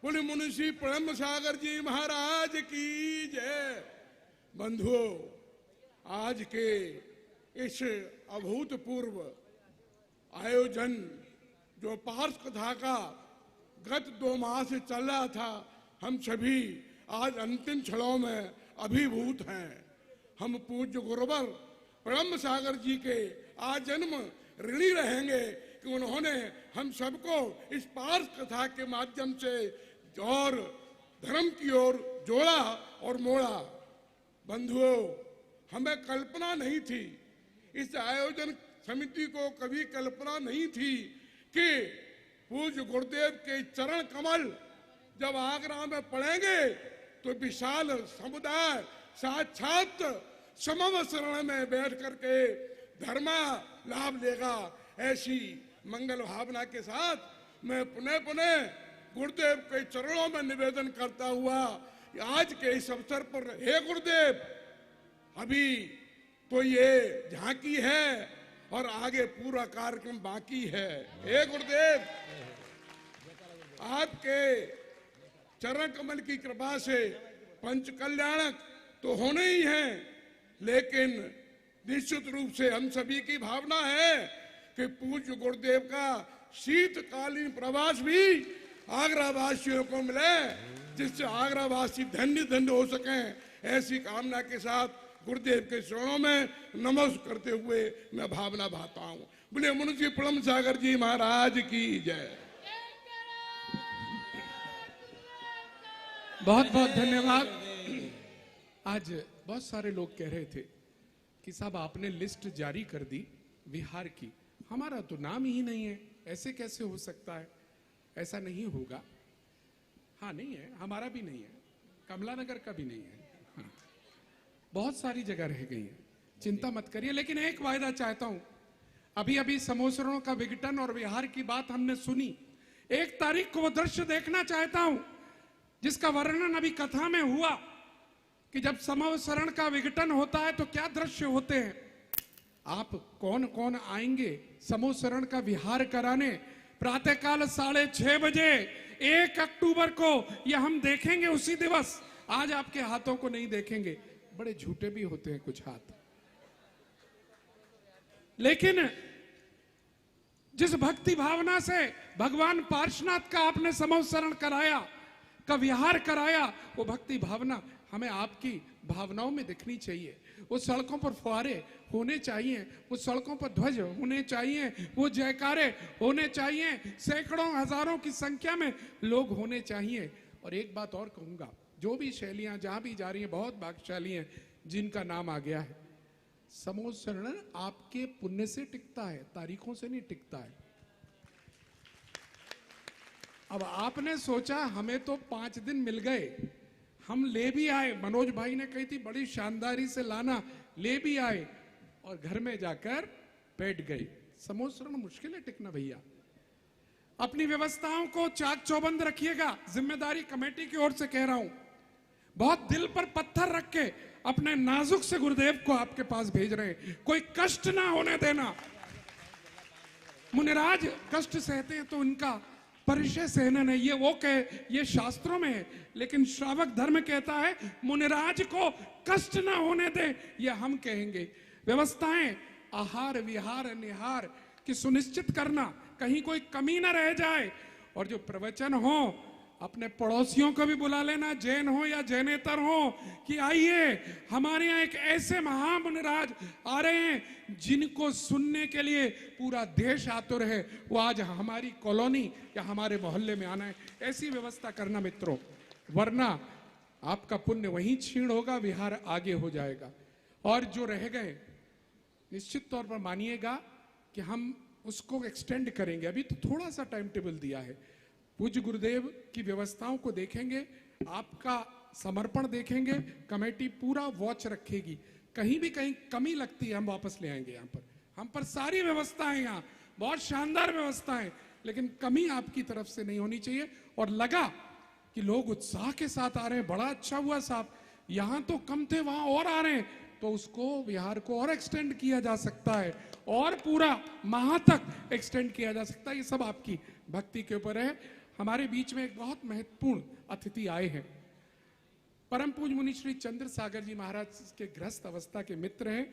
बोले मुंशी प्रेम सागर जी महाराज की जय। बंधुओं, आज के इस अभूतपूर्व आयोजन जो पार्श कथा का गत 2 माह से चल रहा था, हम सभी आज अंतिम क्षणों में अभिभूत हैं। हम पूज्य गुरुवर ब्रह्म सागर जी के आजन्म ऋणी रहेंगे कि उन्होंने हम सबको इस पार्श कथा के माध्यम से और धर्म की ओर जोड़ा और मोड़ा। बंधुओं, हमें कल्पना नहीं थी, इस आयोजन समिति को कभी कल्पना नहीं थी कि पूज्य गुरुदेव के चरण कमल जब आगरा में पड़ेंगे तो विशाल समुदाय साक्षात समव शरण में बैठ करके धर्मा लाभ लेगा। ऐसी मंगल भावना के साथ मैं पुनः पुनः गुरुदेव के चरणों में निवेदन करता हुआ आज के इस अवसर पर, हे गुरुदेव, अभी तो ये झांकी है और आगे पूरा कार्यक्रम बाकी है। हे गुरुदेव, आपके चरण कमल की कृपा से पंच कल्याणक तो होने ही हैं, लेकिन निश्चित रूप से हम सभी की भावना है कि पूज्य गुरुदेव का शीतकालीन प्रवास भी आगरा वासियों को मिले, जिससे आगरा वासी धन्य धन्य हो सकें। ऐसी कामना के साथ गुरुदेव के चरणों में नमस्कार करते हुए मैं भावना भाता हूं। बोले मुंशी प्रेम सागर जी महाराज की जय। बहुत बहुत धन्यवाद। आज बहुत सारे लोग कह रहे थे कि साहब आपने लिस्ट जारी कर दी बिहार की, हमारा तो नाम ही नहीं है, ऐसे कैसे हो सकता है? ऐसा नहीं होगा। हाँ, नहीं है, हमारा भी नहीं है, कमला नगर का भी नहीं है, हाँ, बहुत सारी जगह रह गई है, चिंता मत करिए। लेकिन एक वायदा चाहता हूं, अभी अभी समोसरों का विघटन और बिहार की बात हमने सुनी। 1 तारीख को वो दृश्य देखना चाहता हूं जिसका वर्णन अभी कथा में हुआ कि जब समवसरण का विघटन होता है तो क्या दृश्य होते हैं। आप कौन कौन आएंगे समोसरण का विहार कराने? प्रातःकाल 6:30 बजे 1 अक्टूबर को यह हम देखेंगे उसी दिवस। आज आपके हाथों को नहीं देखेंगे, बड़े झूठे भी होते हैं कुछ हाथ। लेकिन जिस भक्ति भावना से भगवान पार्श्वनाथ का आपने समवसरण कराया, का विहार कराया, वो भक्ति भावना हमें आपकी भावनाओं में दिखनी चाहिए। वो सड़कों पर फुहारे होने चाहिए, वो सड़कों पर ध्वज होने चाहिए, वो जयकारे होने चाहिए, सैकड़ों हजारों की संख्या में लोग होने चाहिए। और एक बात और कहूंगा, जो भी शैलियां जहां भी जा रही हैं, बहुत भाग्यशाली हैं जिनका नाम आ गया है। समोसरण आपके पुण्य से टिकता है, तारीखों से नहीं टिकता है। अब आपने सोचा हमें तो 5 दिन मिल गए, हम ले भी आए, मनोज भाई ने कही थी बड़ी शानदारी से लाना, ले भी आए और घर में जाकर बैठ गए। समोसरण मुश्किल है टिकना भैया। अपनी व्यवस्थाओं को चाक चौबंद रखिएगा, जिम्मेदारी कमेटी की ओर से कह रहा हूं। बहुत दिल पर पत्थर रख के अपने नाजुक से गुरुदेव को आपके पास भेज रहे हैं, कोई कष्ट ना होने देना। मुनिराज कष्ट सहते हैं तो उनका परिचय सहना नहीं, ये वो कहे, ये शास्त्रों में है, लेकिन श्रावक धर्म कहता है मुनिराज को कष्ट ना होने दे, ये हम कहेंगे। व्यवस्थाएं आहार विहार निहार की सुनिश्चित करना, कहीं कोई कमी ना रह जाए। और जो प्रवचन हो अपने पड़ोसियों को भी बुला लेना, जैन हो या जैनेतर हो, कि आइए हमारे यहाँ एक ऐसे महामुनिराज आ रहे हैं जिनको सुनने के लिए पूरा देश आतुर है, वो आज हमारी कॉलोनी या हमारे मोहल्ले में आना है। ऐसी व्यवस्था करना मित्रों, वरना आपका पुण्य वहीं क्षीण होगा, विहार आगे हो जाएगा। और जो रह गए निश्चित तौर पर मानिएगा कि हम उसको एक्सटेंड करेंगे। अभी तो थोड़ा सा टाइम टेबल दिया है, पूज्य गुरुदेव की व्यवस्थाओं को देखेंगे, आपका समर्पण देखेंगे, कमेटी पूरा वॉच रखेगी। कहीं भी कहीं कमी लगती है हम वापस ले आएंगे। यहाँ पर हम पर सारी व्यवस्थाएं, यहाँ बहुत शानदार व्यवस्थाएं, लेकिन कमी आपकी तरफ से नहीं होनी चाहिए। और लगा कि लोग उत्साह के साथ आ रहे हैं, बड़ा अच्छा हुआ साहब, यहाँ तो कम थे वहां और आ रहे हैं, तो उसको विहार को और एक्सटेंड किया जा सकता है और पूरा माह तक एक्सटेंड किया जा सकता है। ये सब आपकी भक्ति के ऊपर है। हमारे बीच में एक बहुत महत्वपूर्ण अतिथि आए हैं। परम पूज्य मुनि श्री चंद्र सागर जी महाराज के गृहस्थ अवस्था के मित्र हैं,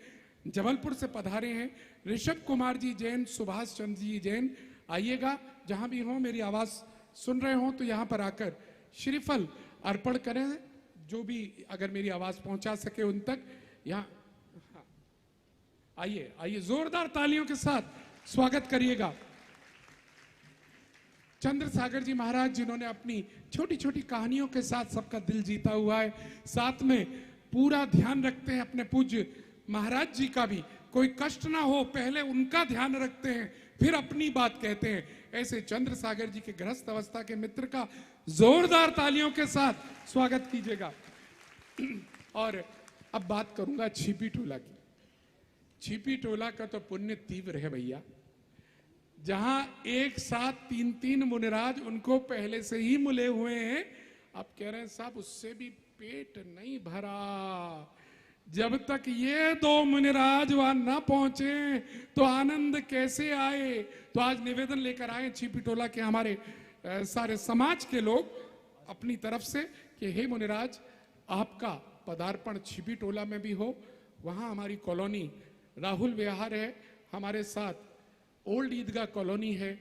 जबलपुर से पधारे हैं। ऋषभ कुमार जी जैन, सुभाष चंद्र जी जैन, आइएगा, जहां भी हो मेरी आवाज सुन रहे हो तो यहां पर आकर श्रीफल अर्पण करें, जो भी अगर मेरी आवाज पहुंचा सके उन तक। यहाँ आइए, आइए, जोरदार तालियों के साथ स्वागत करिएगा। चंद्र सागर जी महाराज जिन्होंने अपनी छोटी छोटी कहानियों के साथ सबका दिल जीता हुआ है, साथ में पूरा ध्यान रखते हैं अपने पूज्य महाराज जी का भी, कोई कष्ट ना हो पहले उनका ध्यान रखते हैं फिर अपनी बात कहते हैं। ऐसे चंद्र सागर जी के गृहस्थ अवस्था के मित्र का जोरदार तालियों के साथ स्वागत कीजिएगा। और अब बात करूंगा छिपी टोला की। छिपी टोला का तो पुण्य तीव्र है भैया, जहां एक साथ तीन तीन मुनिराज उनको पहले से ही मुले हुए हैं। आप कह रहे हैं साहब उससे भी पेट नहीं भरा, जब तक ये दो मुनिराज वहां न पहुंचे तो आनंद कैसे आए। तो आज निवेदन लेकर आए छिपी टोला के हमारे सारे समाज के लोग अपनी तरफ से कि हे मुनिराज, आपका पदार्पण छिपी टोला में भी हो। वहां हमारी कॉलोनी राहुल विहार है, हमारे साथ ओल्ड ईदगाह कॉलोनी है,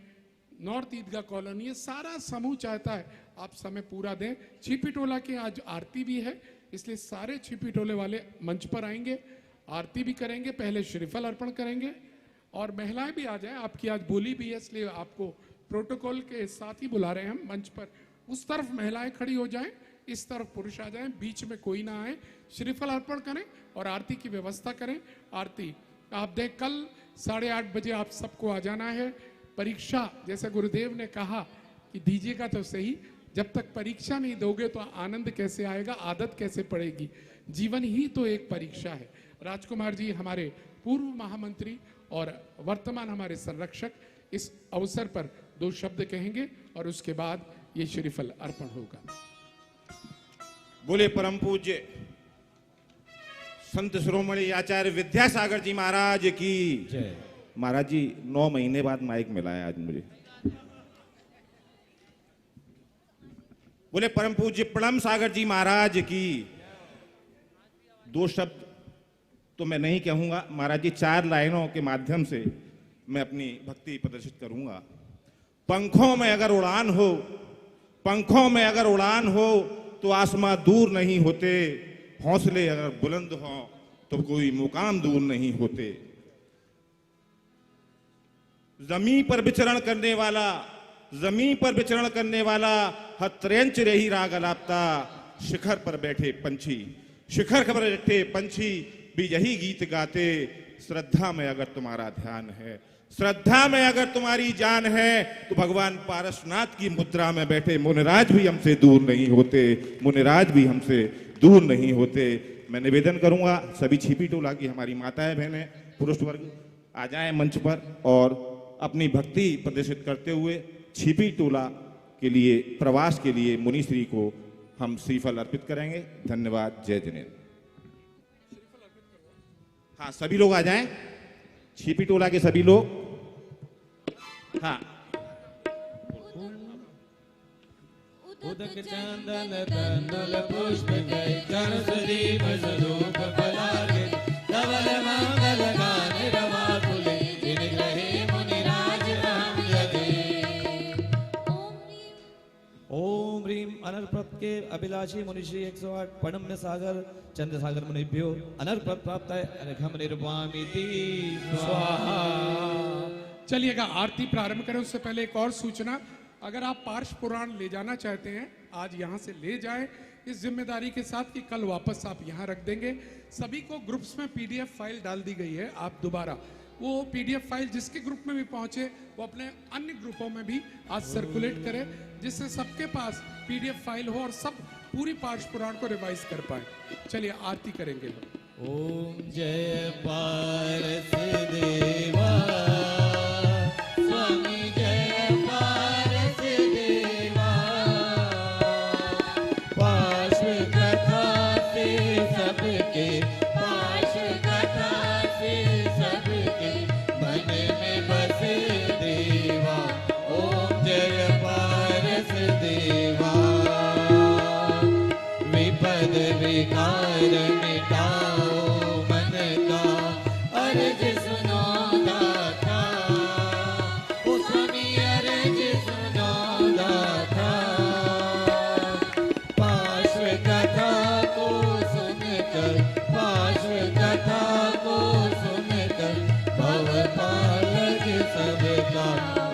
नॉर्थ ईदगाह कॉलोनी है, सारा समूह चाहता है आप समय पूरा दें। छिपी टोला की आज आरती भी है, इसलिए सारे छिपी टोले वाले मंच पर आएंगे, आरती भी करेंगे, पहले श्रीफल अर्पण करेंगे और महिलाएं भी आ जाएं। आपकी आज बोली भी है, इसलिए आपको प्रोटोकॉल के साथ ही बुला रहे हैं हम मंच पर। उस तरफ महिलाएं खड़ी हो जाएं, इस तरफ पुरुष आ जाएं, बीच में कोई ना आए। श्रीफल अर्पण करें और आरती की व्यवस्था करें। आरती आप देख, कल 8:30 बजे आप सबको आ जाना है। परीक्षा जैसे गुरुदेव ने कहा कि दीजिएगा तो सही, जब तक परीक्षा नहीं दोगे तो आनंद कैसे आएगा, आदत कैसे पड़ेगी। जीवन ही तो एक परीक्षा है। राजकुमार जी हमारे पूर्व महामंत्री और वर्तमान हमारे संरक्षक इस अवसर पर 2 शब्द कहेंगे और उसके बाद ये श्रीफल अर्पण होगा। बोले परम पूज्य संत शिरोमणि आचार्य विद्यासागर जी महाराज की जय। महाराज जी 9 महीने बाद माइक मिला है आज मुझे। बोले परम पूज्य प्रणम सागर जी महाराज की। 2 शब्द तो मैं नहीं कहूंगा महाराज जी, 4 लाइनों के माध्यम से मैं अपनी भक्ति प्रदर्शित करूंगा। पंखों में अगर उड़ान हो, पंखों में अगर उड़ान हो तो आसमां दूर नहीं होते, हौसले अगर बुलंद हों तो कोई मुकाम दूर नहीं होते। जमीन पर विचरण करने वाला, जमीन पर विचरण करने वाला हत्रेंच रही राग अलापता। शिखर पर बैठे पंछी, शिखर पर बैठे पंछी भी यही गीत गाते। श्रद्धा में अगर तुम्हारा ध्यान है, श्रद्धा में अगर तुम्हारी जान है तो भगवान पारसनाथ की मुद्रा में बैठे मुनिराज भी हमसे दूर नहीं होते, मुनिराज भी हमसे दूर नहीं होते। मैं निवेदन करूंगा सभी छिपी टोला की हमारी माताएं बहनें पुरुष वर्ग आ जाएं मंच पर और अपनी भक्ति प्रदर्शित करते हुए छिपी टोला के लिए, प्रवास के लिए मुनिश्री को हम श्रीफल अर्पित करेंगे। धन्यवाद। जय जिनेन्द्र। हाँ, सभी लोग आ जाएं, छिपी टोला के सभी लोग। हाँ, उदक चंदन तंडुल पुष्प गए चरण सुदीप स्वरूप फलागे धवल मंगल गान रवा कुले जिन ग्रहे मुनिराज राम यदि। ओम ह्रीम अनर्प्राप्त के अभिलाषी मुनिश्री 108 पणम्य सागर चंद्र सागर मुनिभ्यो अनर्प्राप्त प्राप्त है अर्घम निर्वामिति स्वाहा। चलिएगा आरती प्रारंभ करें, उससे पहले एक और सूचना। अगर आप पार्श पुराण ले जाना चाहते हैं आज यहाँ से ले जाएं, इस जिम्मेदारी के साथ कि कल वापस आप यहाँ रख देंगे। सभी को ग्रुप्स में पीडीएफ फाइल डाल दी गई है, आप दोबारा वो पीडीएफ फाइल जिसके ग्रुप में भी पहुंचे वो अपने अन्य ग्रुपों में भी आज सर्कुलेट करें, जिससे सबके पास पीडीएफ फाइल हो और सब पूरी पार्श पुराण को रिवाइज कर पाए। चलिए आरती करेंगे। ओम जय पारस देवा स्वामी जय पारस देवा। पार्श्व कथा से सबके, पार्श्व कथा से सबके मन में बसे देवा। ओम जय पारस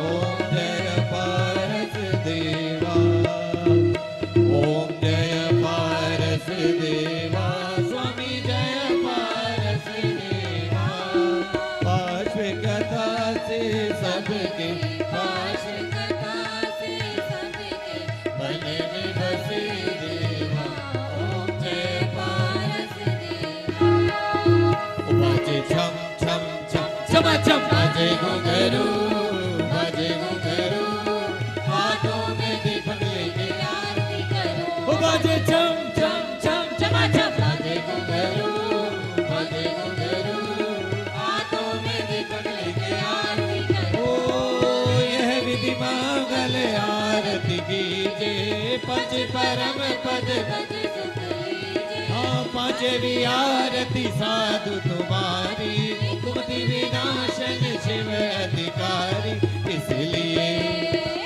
ओम जय पारस देवा, ओम जय पारस देवा, स्वामी जय पारस देवा। पार्श्व कथा से सबके, पार्श्व कथा से सबके मन में बसे देवा, ओम जय पारस देवा। बाजे छम छम छम छम छम, बाजे घुंघरू, बाजे घुंघरू, हाथों में दीपक लेके आरती करो, ओ बाजे छम छम छम छम छम, बाजे घुंघरू, बाजे घुंघरू, हाथों में दीपक लेके आरती करो। ओ यह विधि मंगल आरती कीजे, पंच परम पद पद सुख लीजे, हाँ पांचवी आरती साधु तुम्हारी, कुमति विनाशन शिव अधिकारी। इसलिए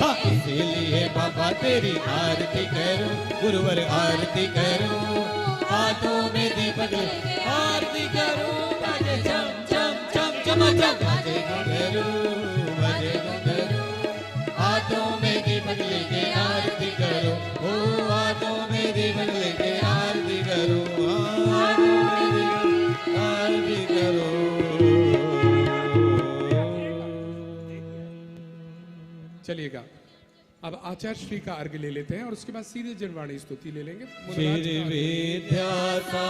हाँ इसलिए बाबा तेरी आरती करूं, गुरुवर आरती करूं, हाथों में दीपक लेके आरती करूं। बाजे छम छम छम छम छम, बाजे घुंघरू, बाजे घुंघरू, हाथों में दीपक लेके आरती करो, ओ हाथों में दीपक लेके आरती करो, हाथों में दीपक आरती करो। चलिएगा, अब आचार्य श्री का अर्घ्य ले लेते हैं और उसके बाद सीधे जनवाणी स्तुति ले लेंगे। श्री विद्यासागर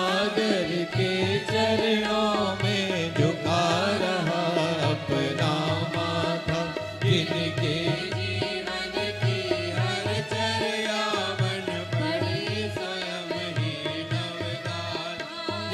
के चरणों में झुका रहा अपना माथा, जिनके जीवन की हर चर्या मन पड़ी स्वयं ही नवदान।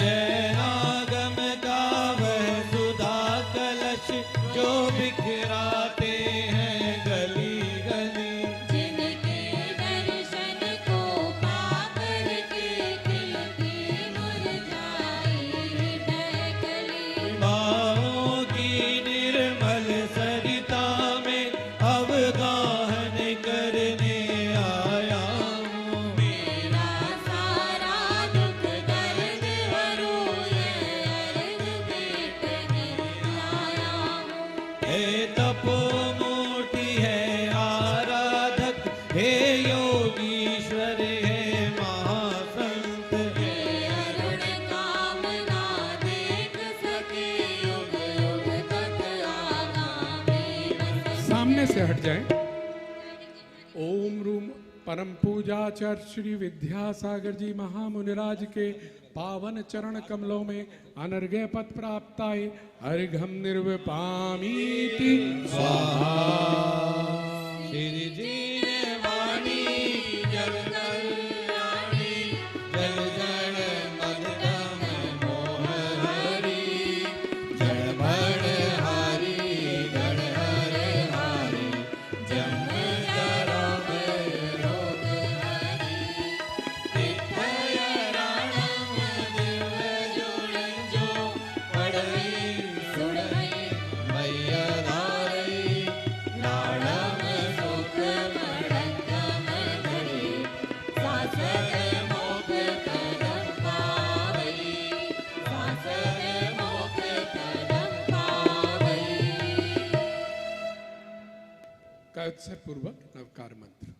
जय आगम का वह सुधा कलश, जो बिखराते हैं गली गली। जिनके दर्शन को पाकर के खिलती मुरझाई डहकली। बाहों की निर्मल सरिता में अवगाहन करने आया हूँ। मेरा सारा दुख दर्द हरू ये अर्घ भेंटने आया हूँ। हे तपोमूर्ति है आराधक, हे योगीश्वर है महासंत। हे अरुण कामना देख सके युग युग तक आगामी बस। सामने से हट जाएं। ओम रूम परम पूजाचार्य श्री विद्यासागर जी महामुनिराज के पावन चरण कमलों में अनर्घ्य पद प्राप्ताय अर्घम निर्विपामीति स्वाहा। श्री जी ने वाणी जल कल्याणी, जल जल मदगम मोह हरि, जल बड़ हारी गण हर हारी, जम जरम रोग हरि। नित्य राणम दिव्य जुड़ंजो, पढ़ई सुनई मैया धारई, लाड़म सुख मड़कम धरी सासत मोख करम पावई, सासत मोख करम पावई। का उत्सव पूर्वक नवकार मंत्र।